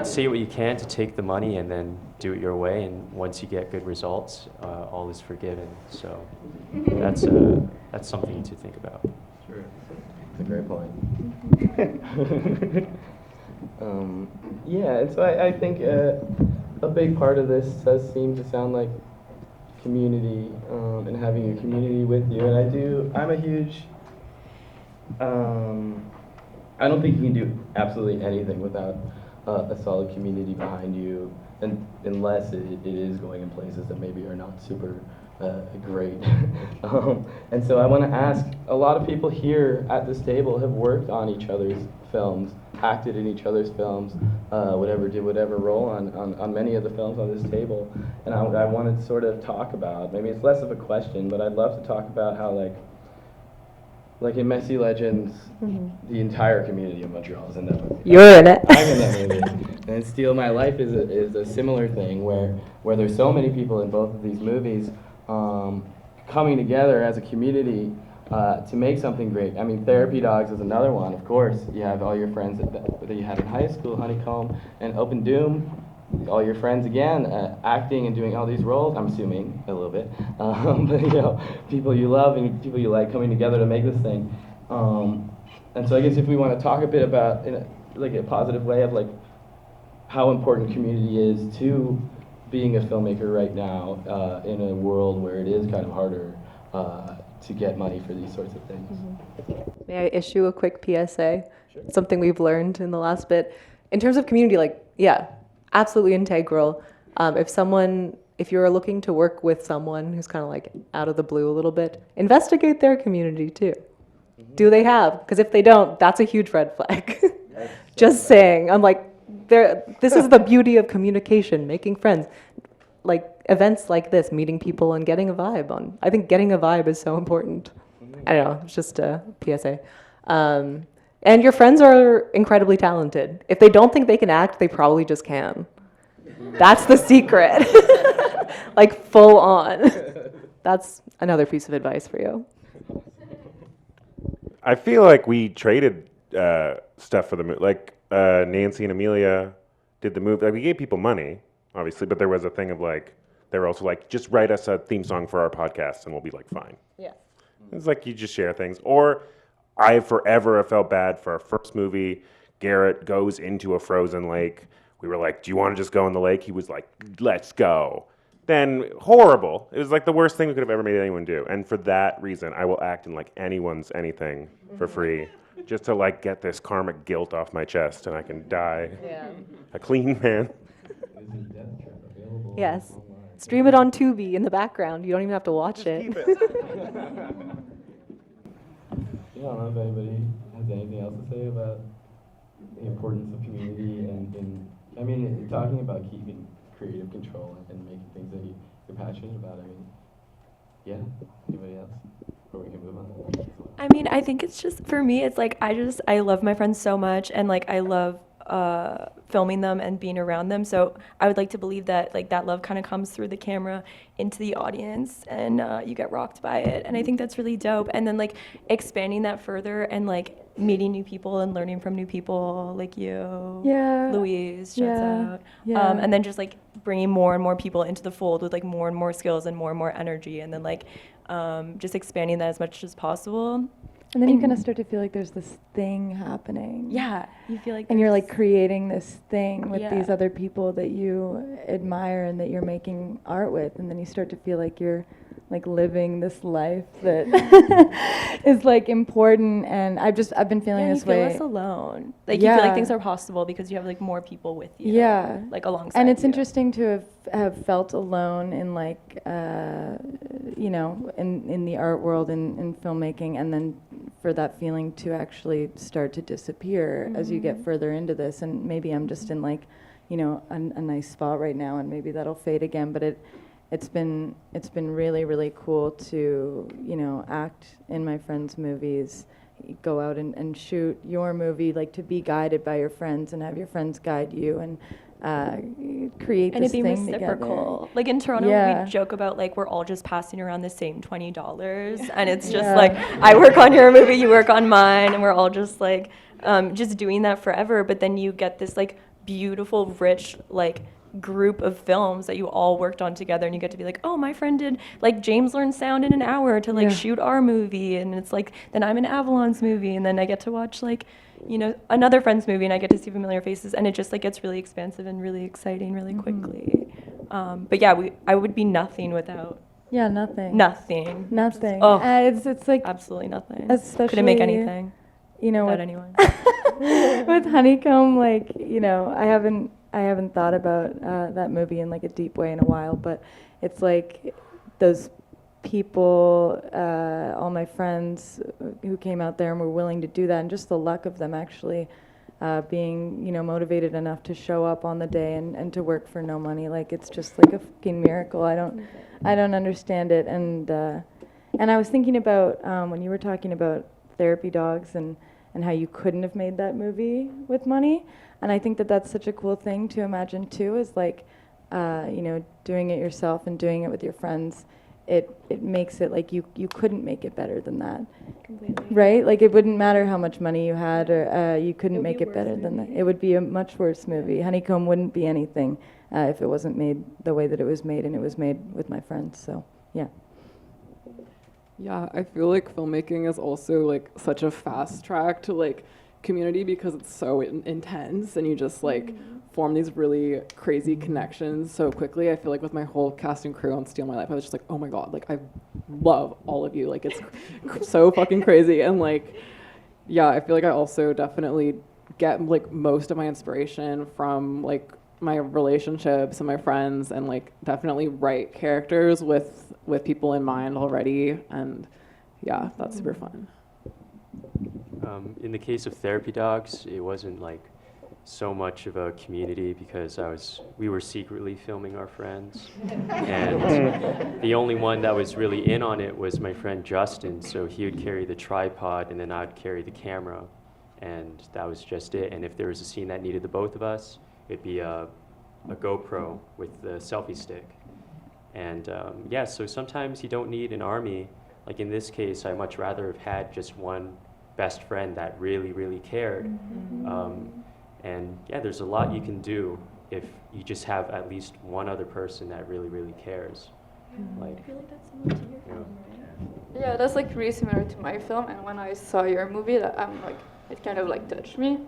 Say what you can to take the money, and then do it your way. And once you get good results, all is forgiven. So that's something to think about. Sure, it's a great point. Yeah, and so I think a big part of this does seem to sound like community and having a community with you. And I'm a huge. I don't think you can do absolutely anything without a solid community behind you, and unless it is going in places that maybe are not super great. And so I want to ask, a lot of people here at this table have worked on each other's films, acted in each other's films, did whatever role on many of the films on this table. And I wanted to sort of talk about, maybe it's less of a question, but I'd love to talk about how like in Messy Legends, the entire community of Montreal is in that movie. You're in it. I'm in that movie. And Steal My Life is a similar thing where there's so many people in both of these movies coming together as a community to make something great. I mean, Therapy Dogs is another one, of course. You have all your friends that you had in high school, Honeycomb, and Open Doom. All your friends again, acting and doing all these roles, I'm assuming, a little bit. But people you love and people you like coming together to make this thing. And so I guess if we want to talk a bit about, in a positive way of like how important community is to being a filmmaker right now in a world where it is kind of harder to get money for these sorts of things. May I issue a quick PSA? Sure. Something we've learned in the last bit. In terms of community, absolutely integral. If you're looking to work with someone who's kind of like out of the blue a little bit, investigate their community too. Do they have? Because if they don't, that's a huge red flag. Just saying. I'm like, this is the beauty of communication, making friends. Like events like this, meeting people and getting a vibe on. I think getting a vibe is so important. I don't know, it's just a PSA. And your friends are incredibly talented. If they don't think they can act, they probably just can. That's the secret. Like full on. That's another piece of advice for you. I feel like we traded stuff for the movie. Like Nancy and Amelia did the movie. Like, we gave people money, obviously, but there was a thing of like, they were also like, just write us a theme song for our podcast and we'll be like, fine. Yeah. It's like you just share things. Or I forever have felt bad for our first movie. Garrett goes into a frozen lake. We were like, do you want to just go in the lake? He was like, let's go. Then horrible. It was like the worst thing we could have ever made anyone do. And for that reason, I will act in like anyone's anything for free, just to like get this karmic guilt off my chest, and I can die a clean man. Yes. Stream it on Tubi in the background. You don't even have to watch it. Yeah, I don't know if anybody has anything else to say about the importance of community and I mean, talking about keeping creative control and making things that you're passionate about. I mean, yeah. Anybody else? Or we can move on. I mean, I think it's just, for me, it's like, I love my friends so much, and like I love filming them and being around them. So I would like to believe that like that love kind of comes through the camera into the audience, and you get rocked by it. And I think that's really dope. And then like expanding that further and like meeting new people and learning from new people like you, Louise, shouts out. And then just like bringing more and more people into the fold with like more and more skills and more energy, and then like just expanding that as much as possible. And then you kind of start to feel like there's this thing happening. Yeah, you feel like, and you're like creating this thing with Yeah. these other people that you admire and that you're making art with, and then you start to feel like you're like living this life that is like important. And I've been feeling this way. You feel less alone. Like you feel like things are possible because you have like more people with you. Yeah, like alongside. And it's you. interesting to have felt alone in like you know, in the art world and in filmmaking, and then for that feeling to actually start to disappear as you get further into this. And maybe I'm just in like, you know, a nice spot right now, and maybe that'll fade again. But it's been really cool to, you know, act in my friends' movies, go out and shoot your movie, like to be guided by your friends and have your friends guide you, and create and this it be thing reciprocal. together. Like in Toronto, we joke about like we're all just passing around the same $20, and it's just like I work on your movie, you work on mine, and we're all just like just doing that forever. But then you get this like beautiful, rich like group of films that you all worked on together, and you get to be like, oh, my friend did like James learned sound in an hour to like shoot our movie, and it's like then I'm in Avalon's movie, and then I get to watch like, you know, another friend's movie, and I get to see familiar faces, and it just like gets really expansive and really exciting really quickly. But yeah, I would be nothing without nothing. Oh, it's like absolutely nothing. Especially, couldn't make anything, you know, without anyone. With Honeycomb, like, you know, I haven't thought about that movie in like a deep way in a while, but it's like those people, all my friends who came out there and were willing to do that, and just the luck of them actually being, you know, motivated enough to show up on the day and to work for no money. Like, it's just like a fucking miracle. I don't understand it. And I was thinking about when you were talking about therapy dogs and how you couldn't have made that movie with money. And I think that that's such a cool thing to imagine too, is like, you know, doing it yourself and doing it with your friends. It makes it like you couldn't make it better than that. Completely. Right? Like, it wouldn't matter how much money you had, or you couldn't make it better than that. It would be a much worse movie. Honeycomb wouldn't be anything if it wasn't made the way that it was made, and it was made with my friends. So, yeah. Yeah, I feel like filmmaking is also like such a fast track to like community because it's so intense, and you just like form these really crazy connections so quickly. I feel like with my whole cast and crew on Steal My Life, I was just like, oh my god, like I love all of you. Like, it's so fucking crazy. And like, yeah, I feel like I also definitely get like most of my inspiration from like my relationships and my friends, and like definitely write characters with people in mind already. And yeah, that's super fun. In the case of therapy dogs, it wasn't like so much of a community because we were secretly filming our friends, and the only one that was really in on it was my friend Justin. So he would carry the tripod, and then I'd carry the camera, and that was just it. And if there was a scene that needed the both of us, it'd be a GoPro with the selfie stick. And yeah, so sometimes you don't need an army. Like in this case, I much rather have had just one best friend that really, really cared. And yeah, there's a lot you can do if you just have at least one other person that really, really cares. Like, I feel like that's similar to your film, right? Yeah, that's like really similar to my film. And when I saw your movie, that it kind of like touched me.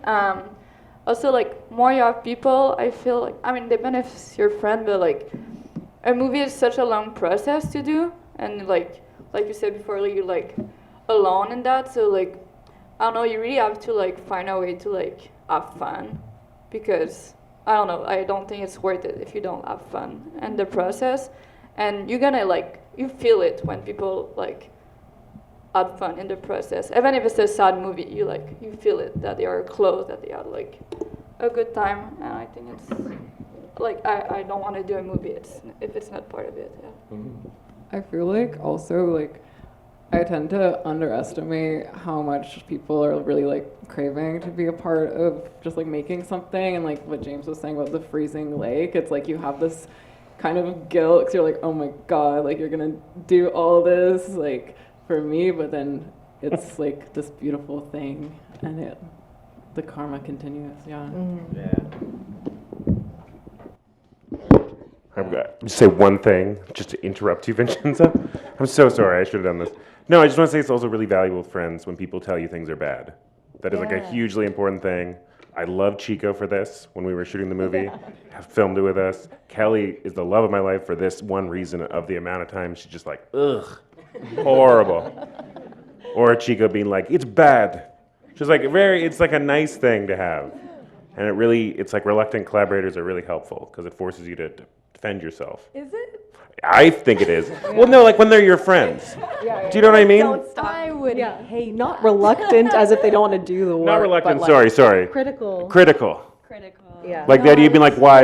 Also, like more you have people, I feel like, I mean, depends if it's your friend, but like a movie is such a long process to do, and like you said before, like, you're like alone in that. So like, I don't know, you really have to like find a way to like have fun, because I don't know, I don't think it's worth it if you don't have fun in the process. And you're gonna like, you feel it when people like had fun in the process. Even if it's a sad movie, you feel it, that they are close, that they had like a good time. And I think it's like, I don't want to do a movie if it's not part of it. Yeah. I feel like also like I tend to underestimate how much people are really like craving to be a part of just like making something. And like what James was saying about the freezing lake, it's like you have this kind of guilt because you're like, oh my god, like you're gonna do all this like for me, but then it's like this beautiful thing, and the karma continues. Yeah. I'm going to say one thing, just to interrupt you, Vincenzo. I'm so sorry, I should have done this. No, I just want to say it's also really valuable with friends when people tell you things are bad. That is like a hugely important thing. I love Chico for this when we were shooting the movie. Have filmed it with us. Kelly is the love of my life for this one reason of the amount of time she's just like, ugh, horrible. Or Chico being like, it's bad. She's like, it's like a nice thing to have. And it's like reluctant collaborators are really helpful because it forces you to defend yourself. Is it? I think it is. Well, no, like when they're your friends. Do you know what I mean? I would, hey, not reluctant as if they don't want to do the work. Not reluctant, but like, sorry. Critical. Yeah. Like the idea of being like, why?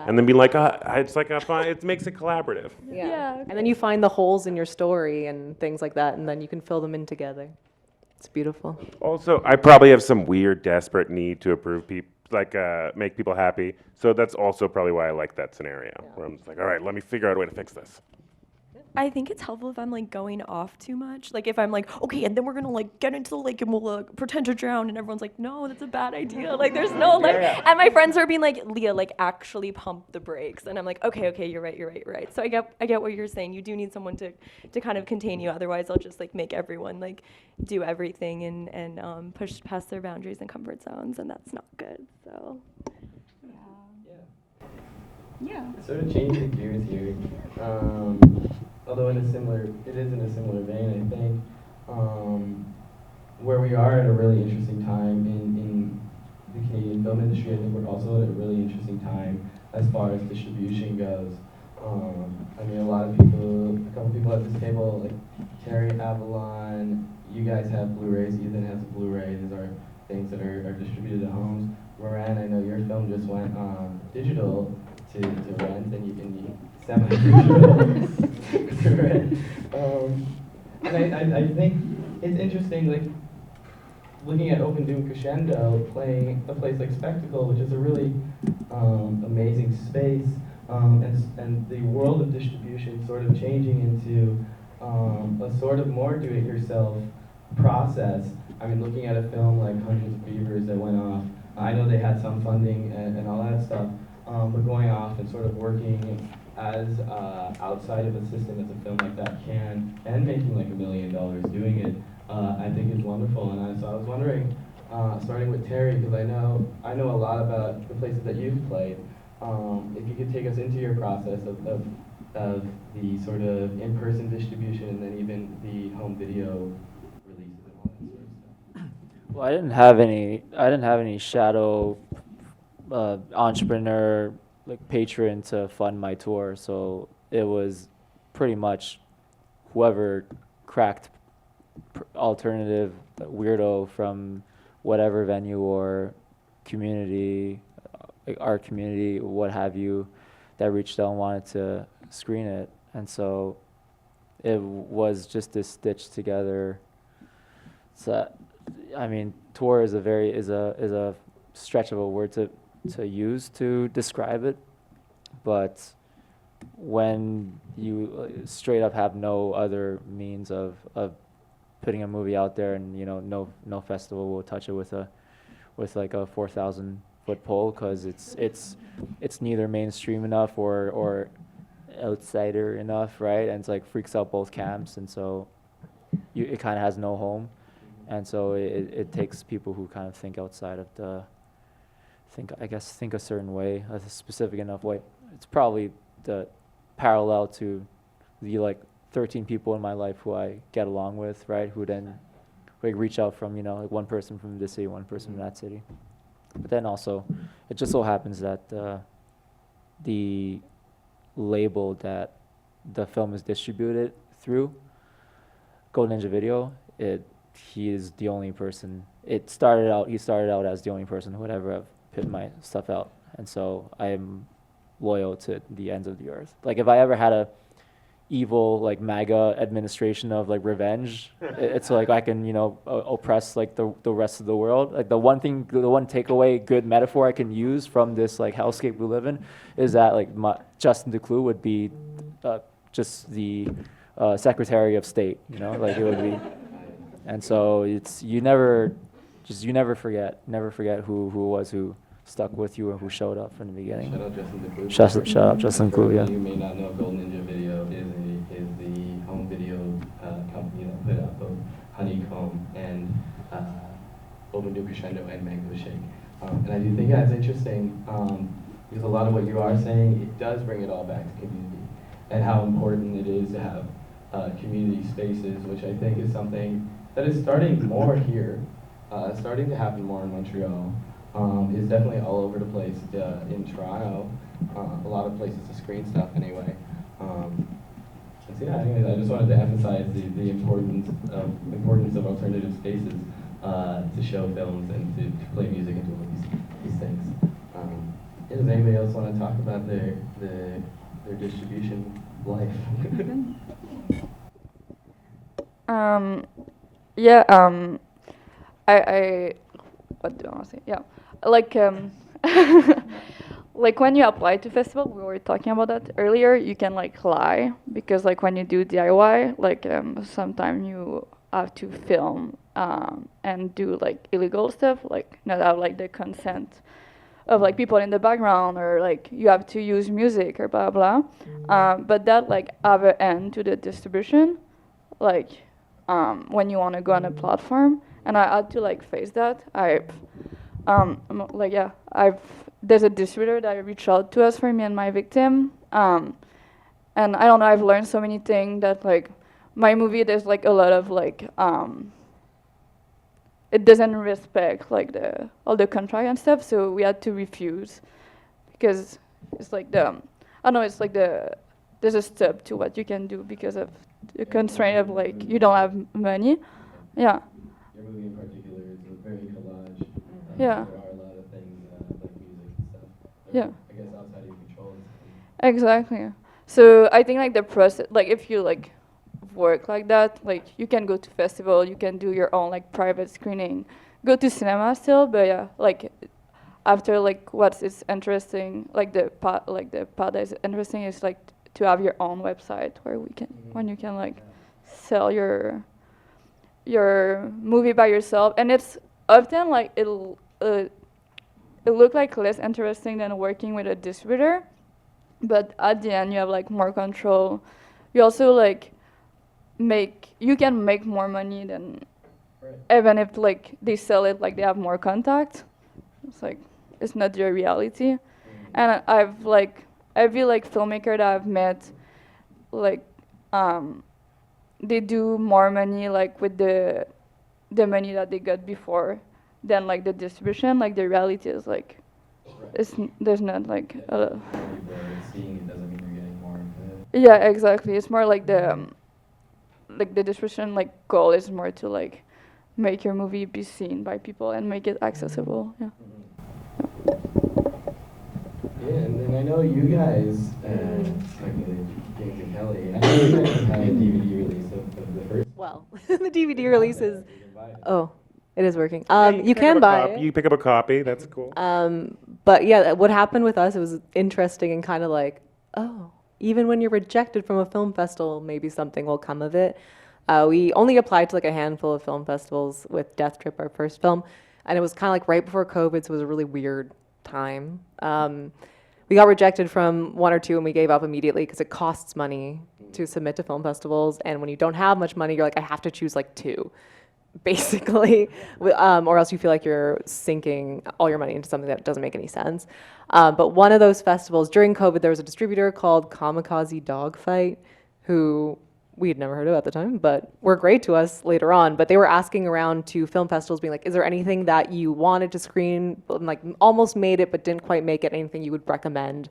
And then being like, it's like it makes it collaborative. Yeah. And then you find the holes in your story and things like that, and then you can fill them in together. It's beautiful. Also, I probably have some weird, desperate need to approve people, like make people happy. So that's also probably why I like that scenario, where I'm just like, all right, let me figure out a way to fix this. I think it's helpful if I'm like going off too much. Like if I'm like, okay, and then we're gonna like get into the lake and we'll pretend to drown, and everyone's like, no, that's a bad idea. Like there's no like, and my friends are being like, Lea, like actually pump the brakes, and I'm like, okay, you're right. So I get what you're saying. You do need someone to kind of contain you. Otherwise, I'll just like make everyone like do everything and push past their boundaries and comfort zones, and that's not good. So. Yeah. Sort of changing gears here. Although it is in a similar vein, I think, where we are at a really interesting time in the Canadian film industry. I think we're also at a really interesting time as far as distribution goes. I mean, a couple people at this table, like Terry, Avalon, you guys have Blu-rays, Ethan has a Blu-ray. These are things that are distributed at homes. Moran, I know your film just went digital to rent, and you can semi-digital to rent. And I think it's interesting, like, looking at Open DOOM CRESCENDO playing a place like Spectacle, which is a really amazing space, and the world of distribution sort of changing into a sort of more do-it-yourself process. I mean, looking at a film like Hundreds of Beavers that went off, I know they had some funding and all that stuff, but going off and sort of working as outside of a system as a film like that can, and making like $1 million doing it, I think is wonderful. And so I was wondering, starting with Terry, because I know a lot about the places that you've played. If you could take us into your process of the sort of in-person distribution and then even the home video releases and all that sort of stuff. Well, I didn't have any shadow entrepreneur like patron to fund my tour, so it was pretty much whoever cracked alternative weirdo from whatever venue or community, our community, what have you, that reached out and wanted to screen it. And so it was just this stitched together. So I mean, tour is a stretch of a word to use to describe it, but when you straight up have no other means of putting a movie out there, and no festival will touch it with like a 4,000-foot pole, because it's neither mainstream enough or outsider enough, right? And it's like freaks out both camps, and so it kind of has no home, and so it takes people who kind of think outside of think a certain way, a specific enough way. It's probably the parallel to the like 13 people in my life who I get along with, right? Who then reach out from like one person from this city, one person from that city. But then also, it just so happens that the label that the film is distributed through, Golden Ninja Video, he is the only person. He started out as the only person who would ever have put my stuff out, and so I am loyal to the ends of the earth. Like if I ever had a evil like MAGA administration of like revenge, it's like I can oppress like the rest of the world. Like the one takeaway good metaphor I can use from this like hellscape we live in is that like Justin Decloux would be just the Secretary of State, like it would be. And so you never forget who it was who stuck with you or who showed up from the beginning. Shout out Justin Decloux. Shout out Justin Decloux, yeah. You may not know, Golden Ninja Video is the home video company that put out both Honeycomb and Nous, Crescendo and Mango Shake. And I do think that's interesting because a lot of what you are saying, it does bring it all back to community and how important it is to have community spaces, which I think is something that is starting more here, starting to happen more in Montreal. Is definitely all over the place in Toronto. A lot of places to screen stuff anyway. So yeah, anyways, I just wanted to emphasize the importance of alternative spaces to show films and to play music and do all these things. Does anybody else want to talk about their distribution life? I what do I want to say? Yeah, like like when you apply to festival, we were talking about that earlier. You can like lie because like when you do DIY, like sometimes you have to film and do like illegal stuff, like not have like the consent of like people in the background, or like you have to use music or blah blah. But that like have an end to the distribution, like when you want to go on a platform. And I had to like face that. There's a distributor that reached out to us for me and my victim. And I don't know, I've learned so many things that like my movie, there's like a lot of like, it doesn't respect like all the contract and stuff. So we had to refuse because it's like there's a step to what you can do because of the constraint of like, you don't have money. Yeah. Your movie in particular is very collage. Yeah. There are a lot of things like music and stuff. Yeah. I guess outside of your control. Exactly. So I think like the process, like if you like work like that, like you can go to festival, you can do your own like private screening, go to cinema still, but yeah, like after like what's is interesting, like the part that is interesting is like to have your own website where when you can like sell your movie by yourself, and it's often like it look like less interesting than working with a distributor, but at the end you have like more control. You also like you can make more money than even if like they sell it, like they have more contact. It's like it's not your reality. And I feel like filmmaker that I've met, like they do more money like with the money that they got before than like the distribution. Like the reality is like there's not like seeing it doesn't mean you're getting more of it. Yeah, exactly. It's more like the distribution like goal is more to like make your movie be seen by people and make it accessible. Yeah. Yeah, and then I know you guys, James and Kelly, I know you guys had a DVD release of the first. Well, the DVD release is. Oh, It is working. pick You can up a buy copy. it. You pick up a copy. That's cool. But yeah, what happened with us, it was interesting and kind of like, oh, even when you're rejected from a film festival, maybe something will come of it. We only applied to like a handful of film festivals with Death Trip, our first film, and it was kind of like right before COVID, so it was a really weird time. We got rejected from 1 or 2 and we gave up immediately because it costs money to submit to film festivals, and when you don't have much money, you're like, I have to choose like 2. Basically, or else you feel like you're sinking all your money into something that doesn't make any sense. But one of those festivals, during COVID, there was a distributor called Kamikaze Dogfight, who we had never heard of at the time, but were great to us later on. But they were asking around to film festivals, being like, is there anything that you wanted to screen, like almost made it but didn't quite make it, anything you would recommend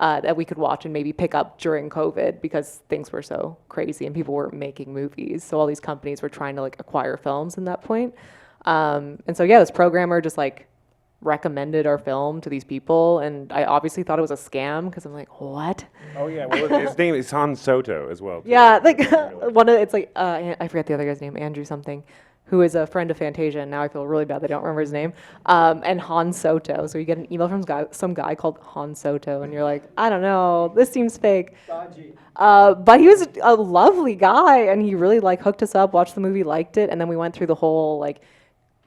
that we could watch and maybe pick up during COVID, because things were so crazy and people weren't making movies. So all these companies were trying to like acquire films in that point. And so yeah, this programmer just like recommended our film to these people, and I obviously thought it was a scam because I'm like, what? Oh yeah, well, his name is Han Soto as well. Too. Yeah, like it's like I forget the other guy's name, Andrew something, who is a friend of Fantasia, and now I feel really bad that I don't remember his name. And Han Soto. So you get an email from some guy called Han Soto, and you're like, I don't know, this seems fake. But he was a lovely guy, and he really like hooked us up, watched the movie, liked it, and then we went through the whole like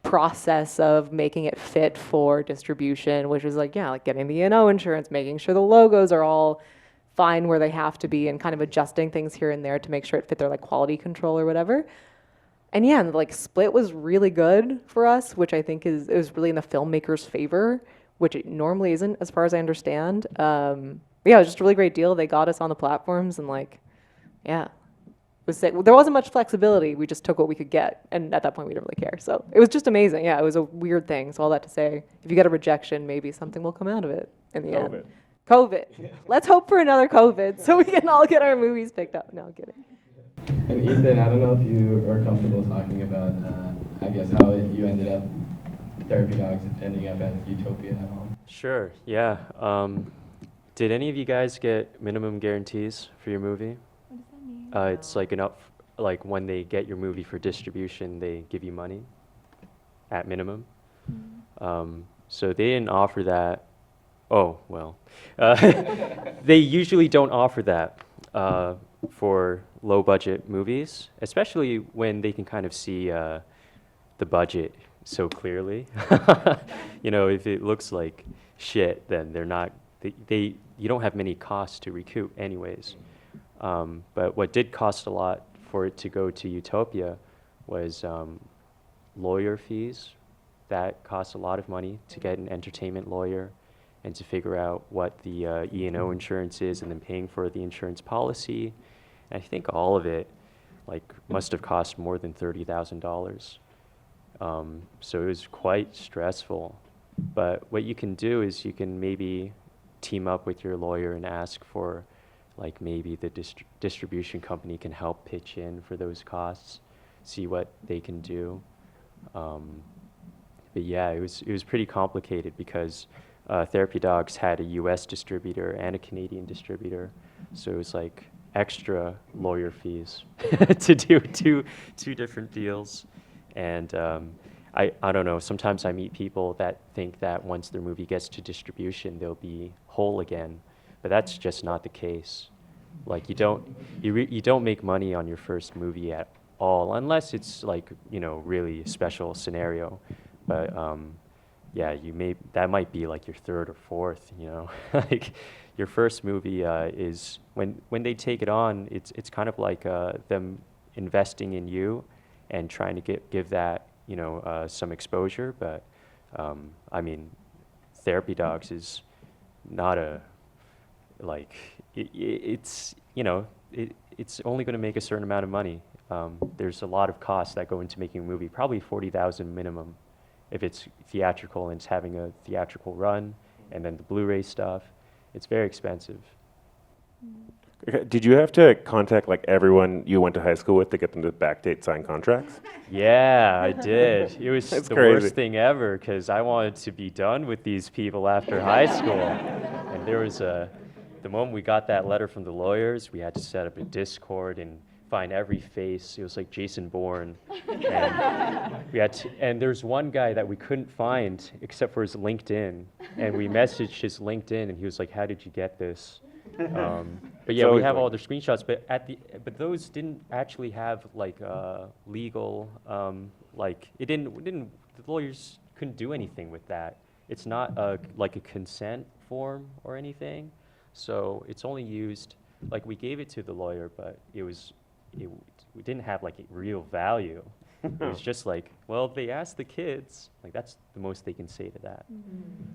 process of making it fit for distribution, which was like, yeah, like getting the E&O insurance, making sure the logos are all fine where they have to be, and kind of adjusting things here and there to make sure it fit their like quality control or whatever. And yeah, and like Split was really good for us, which I think it was really in the filmmaker's favor, which it normally isn't as far as I understand. Yeah, it was just a really great deal. They got us on the platforms, and like, yeah, there wasn't much flexibility. We just took what we could get, and at that point we didn't really care. So it was just amazing. Yeah, it was a weird thing. So all that to say, if you get a rejection, maybe something will come out of it in the end. COVID. Let's hope for another COVID so we can all get our movies picked up. No, I'm kidding. And Ethan, I don't know if you are comfortable talking about, I guess, how you ended up, Therapy Dogs ending up at Utopia at all. Sure, yeah. Did any of you guys get minimum guarantees for your movie? What does that mean? It's like like when they get your movie for distribution, they give you money at minimum. So they didn't offer that. Oh, well. They usually don't offer that for low-budget movies, especially when they can kind of see the budget so clearly. You know, if it looks like shit, then they're not. You don't have many costs to recoup, anyways. But what did cost a lot for it to go to Utopia was lawyer fees. That cost a lot of money to get an entertainment lawyer and to figure out what the E&O insurance is, and then paying for the insurance policy. And I think all of it must have cost more than $30,000. So it was quite stressful. But what you can do is you can maybe team up with your lawyer and ask for maybe the distribution company can help pitch in for those costs, see what they can do. But yeah, it was pretty complicated because Therapy Dogs had a US distributor and a Canadian distributor, so it was like extra lawyer fees to do two different deals. And I don't know, sometimes I meet people that think that once their movie gets to distribution, they'll be whole again, but that's just not the case. Like you don't make money on your first movie at all, unless it's really a special scenario. But yeah, that might be like your third or fourth, like your first movie is when they take it on, it's kind of like them investing in you and trying to give that some exposure. But I mean, Therapy Dogs is not it's only going to make a certain amount of money. There's a lot of costs that go into making a movie, probably $40,000 minimum if it's theatrical and it's having a theatrical run, and then the Blu-ray stuff. It's very expensive. Did you have to contact everyone you went to high school with to get them to backdate sign contracts? Yeah, I did. It was That's the crazy. worst thing ever because I wanted to be done with these people after high school. And there was the moment we got that letter from the lawyers, we had to set up a Discord and find every face. It was like Jason Bourne. And there's one guy that we couldn't find except for his LinkedIn. And we messaged his LinkedIn, and he was like, "How did you get this?" But yeah, we have all the screenshots. But those didn't actually have like legal the lawyers couldn't do anything with that. It's not like a consent form or anything. So it's only used, like we gave it to the lawyer, but we didn't have like a real value. It was just like, well, they asked the kids, like that's the most they can say to that.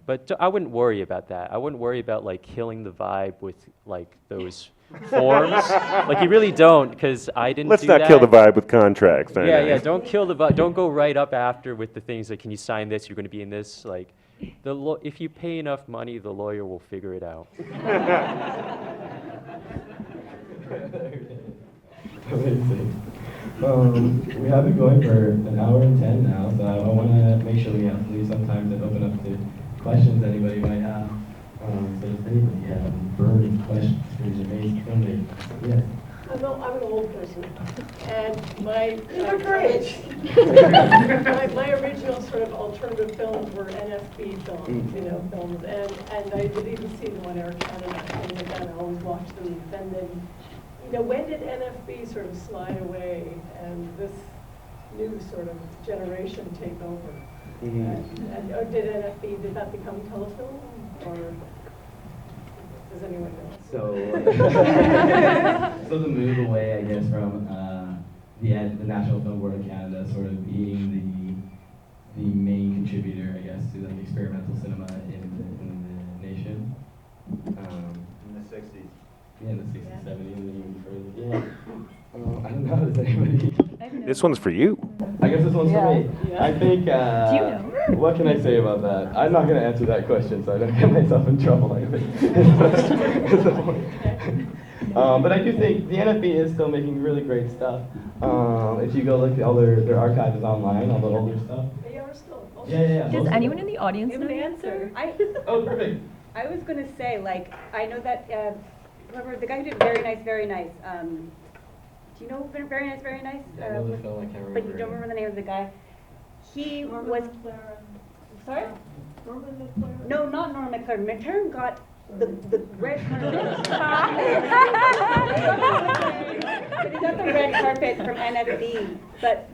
But I wouldn't worry about that. I wouldn't worry about like killing the vibe with like those forms. Like you really don't, because I didn't Let's do not that. kill the vibe with contracts. Yeah, don't kill the vibe. Don't go right up after with the things like, can you sign this? You're going to be in this. Like, if you pay enough money, the lawyer will figure it out. Amazing. We have been going for an hour and 10 now, so I want to make sure we have to leave some time to open up to questions anybody might have. So does anybody have burning questions for Jamais filmmaking? Yes. I'm an old person, and my my original sort of alternative films were NFB films, films, and I did even see them on Air Canada, and I always watched them. And then, when did NFB sort of slide away, and this new sort of generation take over? Or did that become telefilm, or does anyone know? So the move away, I guess, from the National Film Board of Canada sort of being the main contributor, I guess, to like experimental cinema in the nation. In the 60s. Yeah, in the 60s, 70s, and even further. Yeah. I don't know. Does anybody? This one's for you. I guess this one's for me. Yeah. I think. Do you know? What can I say about that? I'm not going to answer that question, so I don't get myself in trouble. I think. But I do think the NFB is still making really great stuff. If you go look at all their archives online, all the older stuff. They are still. Yeah. Does anyone in the audience know Give the an answer? Oh, perfect. I was going to say, like, I know that, whoever, the guy who did Very Nice, Very Nice, do you know Very Nice, Very Nice? I know the film, I can't remember. But you don't remember the name of the guy? He was, sorry? No, not Norman McLaren. McLaren got the red carpet. But he got the red carpet from NFB. But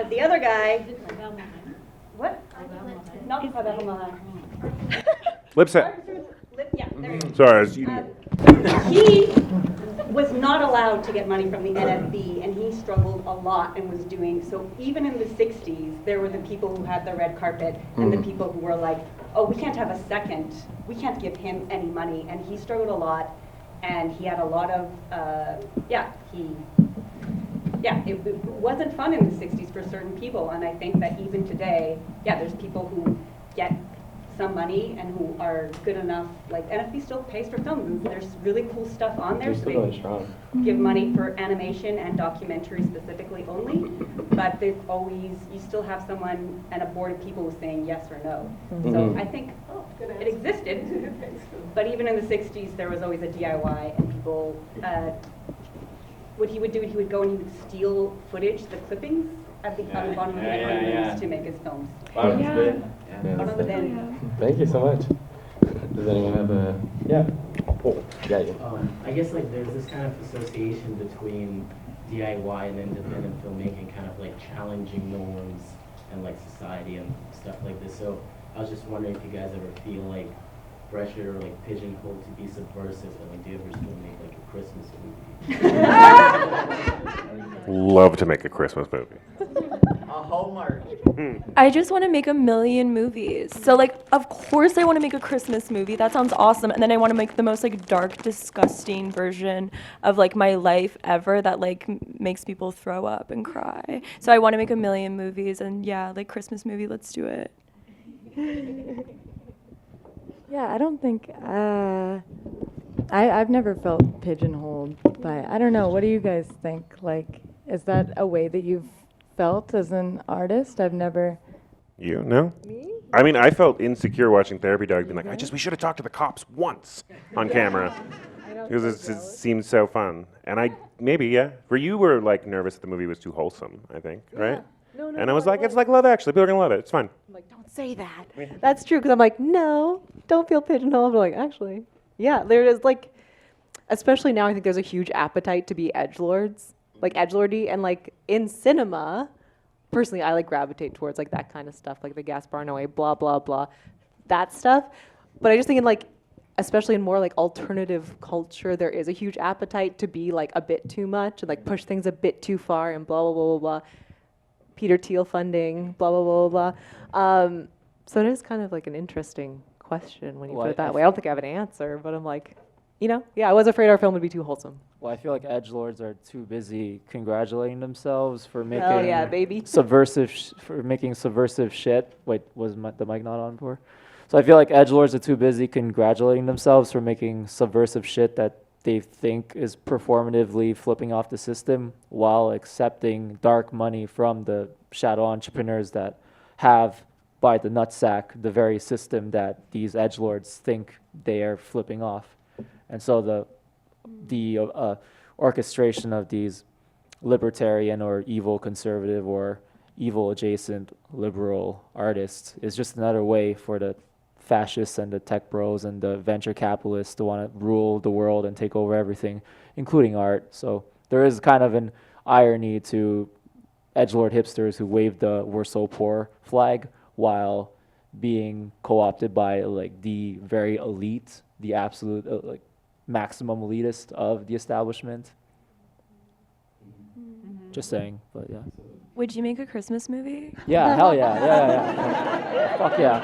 the other guy, what? Not Avalon. Lipset. Yeah, there you go. Sorry, I was eating. He was not allowed to get money from the NFB, and he struggled a lot and was doing, so even in the 60s, there were the people who had the red carpet and the people who were like, oh, we can't have a second, we can't give him any money, and he struggled a lot, and he had a lot of, it wasn't fun in the 60s for certain people, and I think that even today, there's people who get some money and who are good enough, like NFB still pays for films, and there's really cool stuff on there, so they give money for animation and documentary specifically only, but there's always, you still have someone and a board of people saying yes or no. So I think it existed, but even in the 60s there was always a DIY, and people, what he would do, he would go and he would steal footage, the clippings at the bottom of the rooms to make his films. Wow, that's great. Thank you so much. Does anyone have a I guess like there's this kind of association between DIY and independent filmmaking, kind of like challenging norms and like society and stuff like this. So I was just wondering if you guys ever feel like pressured or like pigeonholed to be subversive, and like do you ever still make like a Christmas movie? Love to make a Christmas movie. A Hallmark. I just want to make a million movies. So like, of course I want to make a Christmas movie. That sounds awesome. And then I want to make the most like dark, disgusting version of like my life ever that like makes people throw up and cry. So I want to make a million movies, and like Christmas movie, let's do it. Yeah, I don't think, I've never felt pigeonholed by, I don't know, what do you guys think? Like, is that a way that you've felt as an artist? I've never. You? No? Me? I mean, I felt insecure watching Therapy Dog being like, we should have talked to the cops once on camera. I know, Because it seemed so fun. And where you were like nervous that the movie was too wholesome, I think, right? No, and I was like, it's like Love Actually. People are going to love it. It's fine. I'm like, don't say that. That's true, because I'm like, no, don't feel pigeonholed. I'm like, actually, yeah, there is like, especially now, I think there's a huge appetite to be edgelords, like edgelordy, and like in cinema, personally, I like gravitate towards like that kind of stuff, like the Gaspar Noé, blah, blah, blah, that stuff. But I just think in like, especially in more like alternative culture, there is a huge appetite to be like a bit too much and like push things a bit too far and blah, blah, blah, blah, blah. Peter Thiel funding, blah, blah, blah, blah, blah. So it is kind of like an interesting question when you put it that way. I don't think I have an answer, but I'm like, I was afraid our film would be too wholesome. Well, I feel like edgelords are too busy congratulating themselves for making Hell yeah, baby. subversive shit. Wait, was the mic not on for? So I feel like edgelords are too busy congratulating themselves for making subversive shit that they think is performatively flipping off the system, while accepting dark money from the shadow entrepreneurs that have, by the nutsack, the very system that these edgelords think they are flipping off. And so the orchestration of these libertarian or evil conservative or evil adjacent liberal artists is just another way for the fascists and the tech bros and the venture capitalists to want to rule the world and take over everything, including art. So there is kind of an irony to edgelord hipsters who wave the "we're so poor" flag while being co-opted by like the very elite, the absolute like maximum elitist of the establishment. Just saying, but yeah. Would you make a Christmas movie? Yeah, hell yeah. Fuck yeah.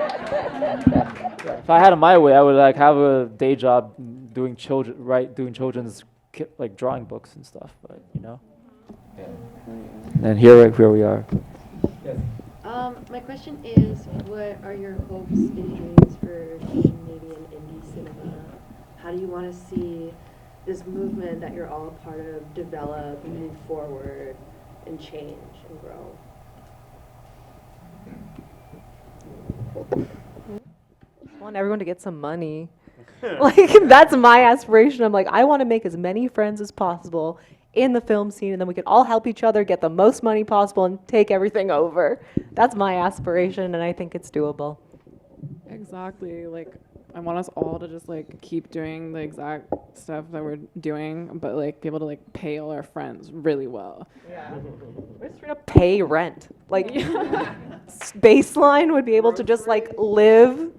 If I had it my way, I would like have a day job doing children's like drawing books and stuff, but Yeah. And here we are. Yes. My question is, what are your hopes and dreams for Canadian indie cinema? How do you want to see this movement that you're all a part of develop, move forward, and change and grow? I want everyone to get some money. Like, that's my aspiration. I'm like, I want to make as many friends as possible in the film scene, and then we can all help each other get the most money possible and take everything over. That's my aspiration, and I think it's doable. Exactly. Like, I want us all to just like keep doing the exact stuff that we're doing, but like be able to like pay all our friends really well. Yeah. We're just trying to pay rent. Like, baseline would be able to just like live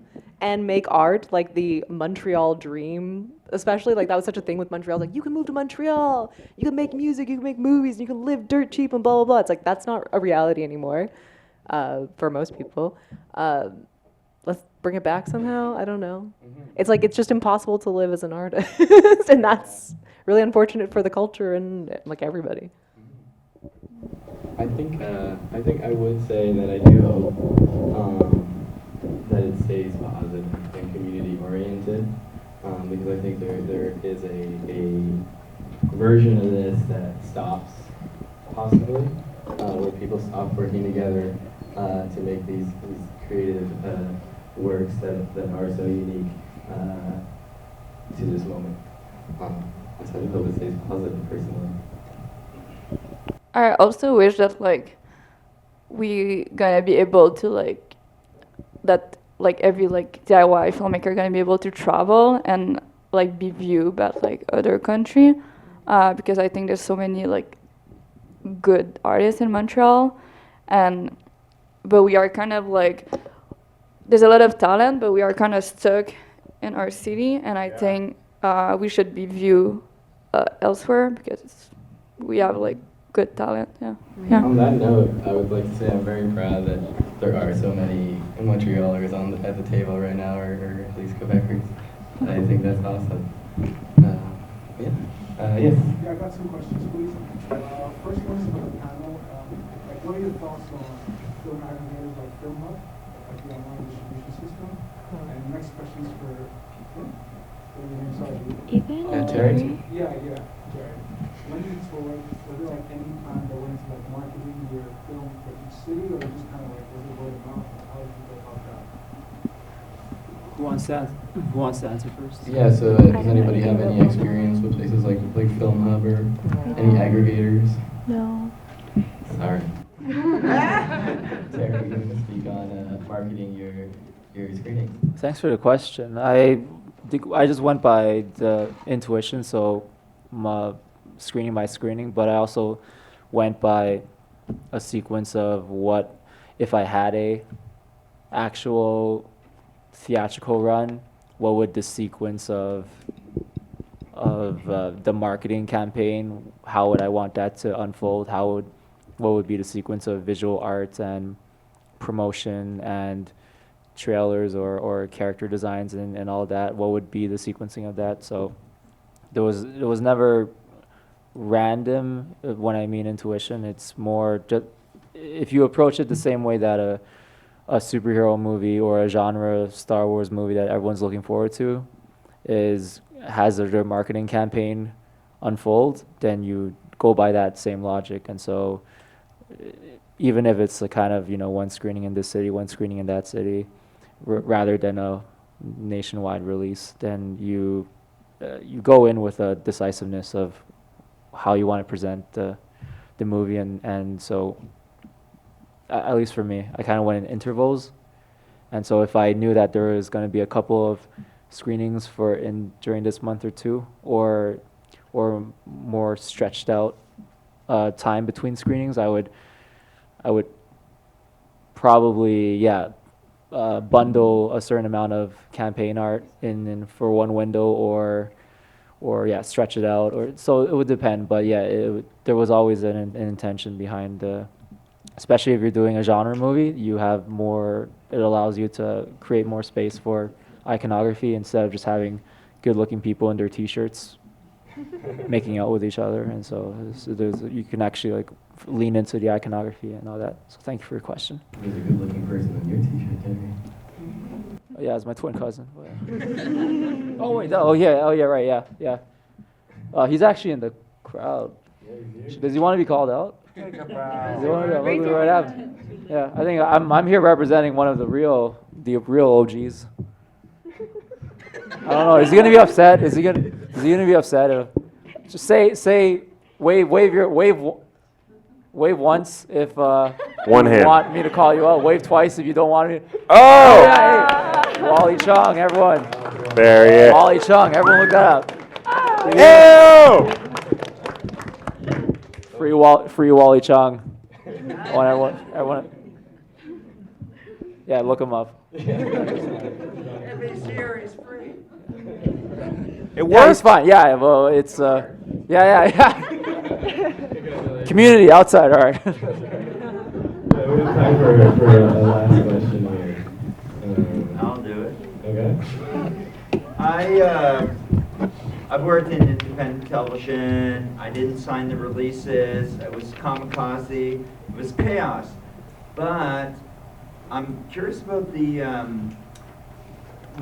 and make art, like the Montreal dream. Especially like that was such a thing with Montreal. Like, you can move to Montreal, you can make music, you can make movies, you can live dirt cheap and blah blah blah. It's like that's not a reality anymore for most people. Let's bring it back somehow. I don't know. It's like it's just impossible to live as an artist, and that's really unfortunate for the culture and like everybody. I think I would say that I do hope that it stays positive and community oriented, because I think there is a version of this that stops possibly, where people stop working together to make these creative works that are so unique to this moment. So I hope it stays positive personally. I also wish that like we gonna be able to like that like every like DIY filmmaker gonna be able to travel and like be viewed by like other country, because I think there's so many like good artists in Montreal, but we are kind of like there's a lot of talent, but we are kind of stuck in our city, and I think we should be viewed elsewhere because we have like good talent. Yeah. On that note, I would like to say I'm very proud that there are so many Montrealers at the table right now, or at least Quebecers. I think that's awesome. Yes. Yeah, I got some questions, please. First one is about the panel. Like, what are your thoughts on film aggregators like Film Hub, like the online distribution system? And the next question is for Ethan? Terry? Yeah, Terry. When you toured, was there like any time that went into like marketing your film for each city, or just kind of like was it word of mouth? How did you go about that? Who wants to answer first? Yeah, so does anybody have any experience with places like Film Hub or any aggregators? No. Sorry. Sarah, you're going to speak on marketing your screenings. Thanks for the question. I just went by the intuition, so screening by screening, but I also went by a sequence of what if I had a actual theatrical run, what would the sequence of the marketing campaign, how would I want that to unfold? What would be the sequence of visual arts and promotion and trailers or character designs and all that? What would be the sequencing of that? So it was never random. When I mean intuition, it's more just if you approach it the same way that a superhero movie or a genre Star Wars movie that everyone's looking forward to has their marketing campaign unfold, then you go by that same logic. And so even if it's a kind of, one screening in this city, one screening in that city, rather than a nationwide release, then you go in with a decisiveness of how you want to present the movie. And so at least for me, I kind of went in intervals. And so if I knew that there was going to be a couple of screenings during this month or two, or more stretched out time between screenings, I would probably bundle a certain amount of campaign art in for one window, or stretch it out, so it would depend. But there was always an intention behind especially if you're doing a genre movie, you have more. It allows you to create more space for iconography instead of just having good-looking people in their T-shirts making out with each other. And so you can actually lean into the iconography and all that. So thank you for your question. There's a good-looking person in your T-shirt, Terry. Yeah, it's my twin cousin. Oh wait, right, yeah. He's actually in the crowd. Does he want to be called out? Right after. Yeah, I think I'm here representing one of the real OGs. I don't know. Is he gonna be upset? Is he gonna be upset? Just say wave once if one hand. You want me to call you out. Wave twice if you don't want me. Oh! Yeah, hey. Wally Chung, everyone. There he is. Wally Chung, everyone look that up. Ew! Free Wally Chung. Everyone. Yeah, look him up. If he's here, he's free. It works. Yeah, he's fine. Yeah, well, it's community outside. All right. We have time for a last question here. I'll do it. Okay. I've worked in independent television. I didn't sign the releases. It was kamikaze. It was chaos. But I'm curious about we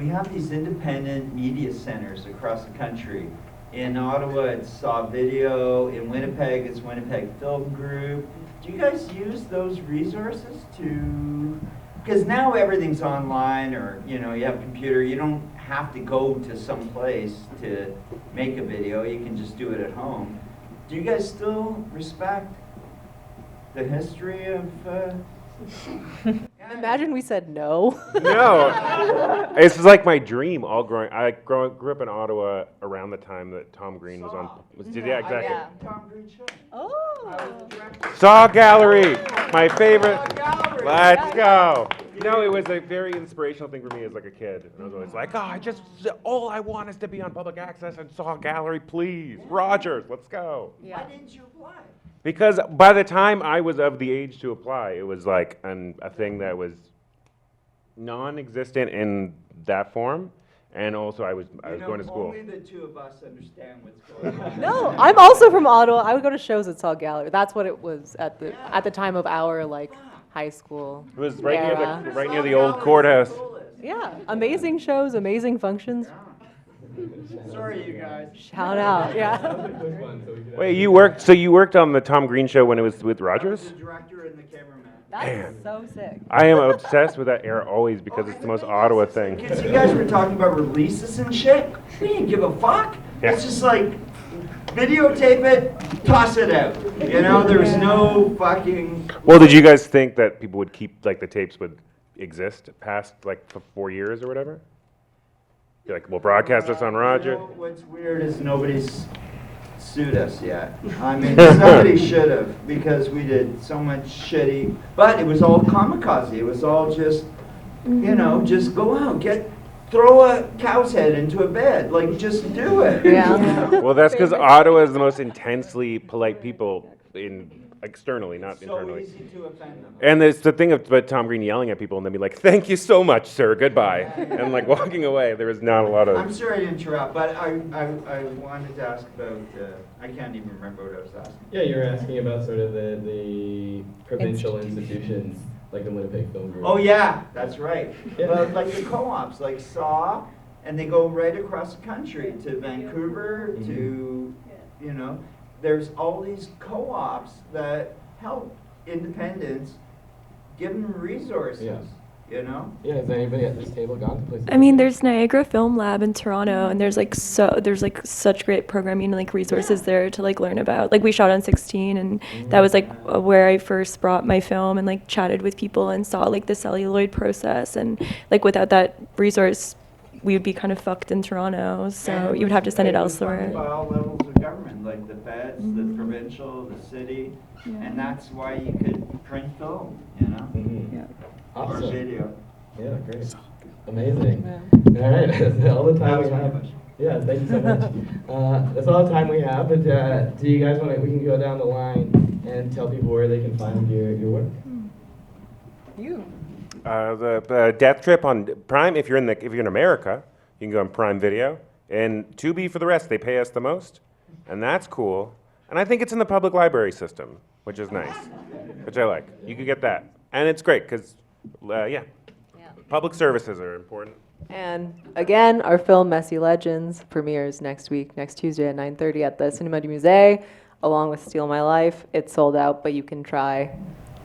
have these independent media centers across the country. In Ottawa, it's Saw Video. In Winnipeg, it's Winnipeg Film Group. Do you guys use those resources because now everything's online, or you have a computer. You don't have to go to some place to make a video. You can just do it at home. Do you guys still respect the history of Imagine we said no. No, it's like my dream. I grew up in Ottawa around the time that Tom Green was on. Exactly. Tom Green show. Oh. Saw Gallery, my favorite. Let's go. It was a very inspirational thing for me as a kid. And I was always like, all I want is to be on public access and Saw Gallery, please. Rogers, let's go. Why didn't you apply? Because by the time I was of the age to apply, it was like a thing that was non-existent in that form, and also I was going to school. Only the two of us understand what's going on. No, I'm also from Ottawa. I would go to shows at Saw Gallery. That's what it was at the time of our high school. It was right era. near the old courthouse. Yeah, amazing shows, amazing functions. Sorry, you guys. Shout out, yeah. Wait, you worked on the Tom Green show when it was with Rogers? I was the director and the cameraman. That's so sick. I am obsessed with that era always because it's the most Ottawa thing. Kids, you guys were talking about releases and shit. We didn't give a fuck. Yeah. It's just like, videotape it, toss it out. You know, there's no fucking... Well, did you guys think that people would keep, like, the tapes would exist past, like, for 4 years or whatever? You're like, we'll broadcast this on Roger. You know, what's weird is nobody's sued us yet. I mean, somebody should have, because we did so much shitty, but it was all kamikaze. It was all just, you know, just go out, throw a cow's head into a bed. Like, just do it. Yeah. Well, that's because Ottawa is the most intensely polite people externally, not internally. So easy to offend them. And there's the thing about Tom Green yelling at people and then be like, "Thank you so much, sir. Goodbye," and like walking away. There was not a lot of. I'm sorry to interrupt, but I wanted to ask about. I can't even remember what I was asking. Yeah, you were asking about sort of the provincial institutions, like the Winnipeg Film Group. Oh yeah, that's right. Yeah. But like the co-ops, like SAW, and they go right across the country to Vancouver, to, you know, there's all these co-ops that help independents, give them resources. Yeah. You know? Yeah, has anybody at this table gone to places? I mean, there's Niagara Film Lab in Toronto, and there's such great programming and like resources there to like learn about. Like we shot on 16, and that was like where I first brought my film and like chatted with people and saw like the celluloid process. And like without that resource, we would be kind of fucked in Toronto. So And you would have to send it was funded elsewhere. by all levels of government, like the feds, the provincial, the city, and that's why you could print film, you know? Yeah. Or Awesome. video. Yeah, great. Amazing. All right, that's all the time we have. Yeah, thank you so much. That's all the time we have, but do you guys want to, we can go down the line and tell people where they can find your work? You. The Death Trip on Prime. If you're in America, you can go on Prime Video. And Tubi for the rest. They pay us the most, and that's cool. And I think it's in the public library system, which is nice, which I like. You could get that, and it's great because, public services are important. And again, our film Messy Legends premieres next Tuesday at 9:30 at the Cinéma du Musée, along with Steal My Life. It's sold out, but you can try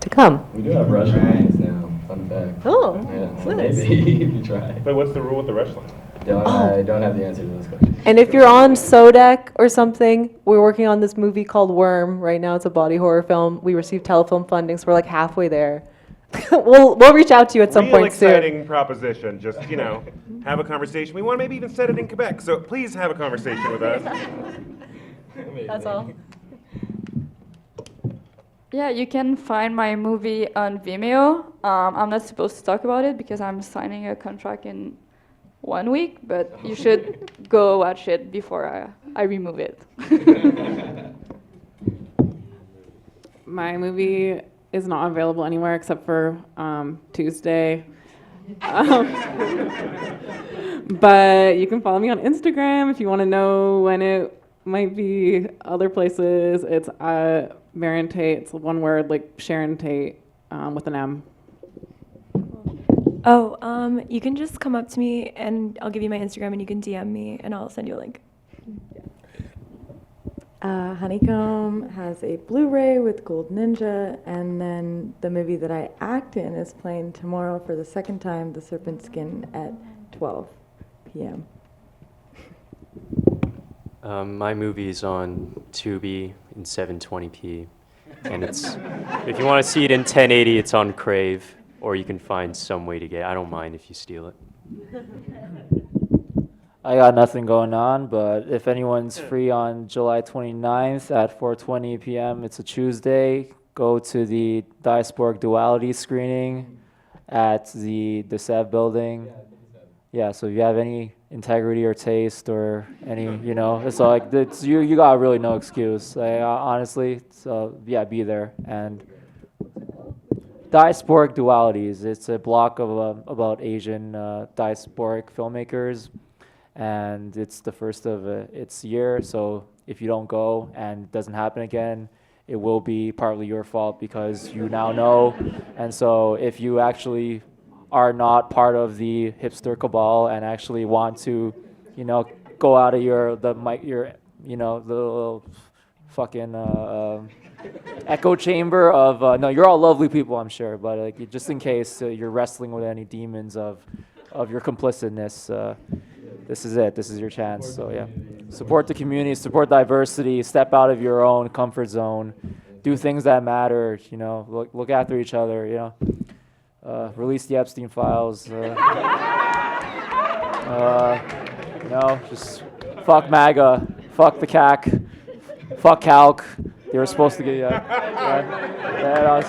to come. We do have rush lines now. Fun fact. Oh, yeah, so nice. maybe if you try. But what's the rule with the rush line? I don't have the answer to this question. And if you're on Sodec or something, we're working on this movie called Worm. Right now it's a body horror film. We received telefilm funding, so we're like halfway there. we'll reach out to you at some point soon. Real exciting proposition. Just, have a conversation. We want to maybe even set it in Quebec. So please have a conversation with us. That's all. Yeah, you can find my movie on Vimeo. I'm not supposed to talk about it because I'm signing a contract in 1 week, but you should go watch it before I remove it. My movie is not available anywhere except for Tuesday. But you can follow me on Instagram if you want to know when it might be other places. It's Marion Tate. It's one word, like Sharon Tate with an M. Oh, you can just come up to me and I'll give you my Instagram and you can DM me and I'll send you a link. Honeycomb has a Blu-ray with Gold Ninja, and then the movie that I act in is playing tomorrow for the second time, The Serpent Skin, at 12 p.m. My movie's on Tubi in 720p, and it's if you want to see it in 1080, it's on Crave, or you can find some way to get it. I don't mind if you steal it. I got nothing going on, but if anyone's free on July 29th at 4:20 p.m., it's a Tuesday, go to the Diasporic Duality screening at the Sev building. Yeah, so if you have any integrity or taste or any, it's like, you got really no excuse, honestly. So, yeah, be there. And Diasporic Dualities, it's a block of about Asian diasporic filmmakers. And it's the first of its year, so if you don't go and it doesn't happen again, it will be partly your fault because you now know. And so if you actually are not part of the hipster cabal and actually want to, go out of the little fucking echo chamber of no, you're all lovely people, I'm sure, but like, just in case you're wrestling with any demons of your complicitness, this is it. This is your chance. So yeah, support the community, support diversity, step out of your own comfort zone, do things that matter. You know, look after each other. You know, release the Epstein files. Just fuck MAGA, fuck the CAC, fuck Calc. They were supposed to get that was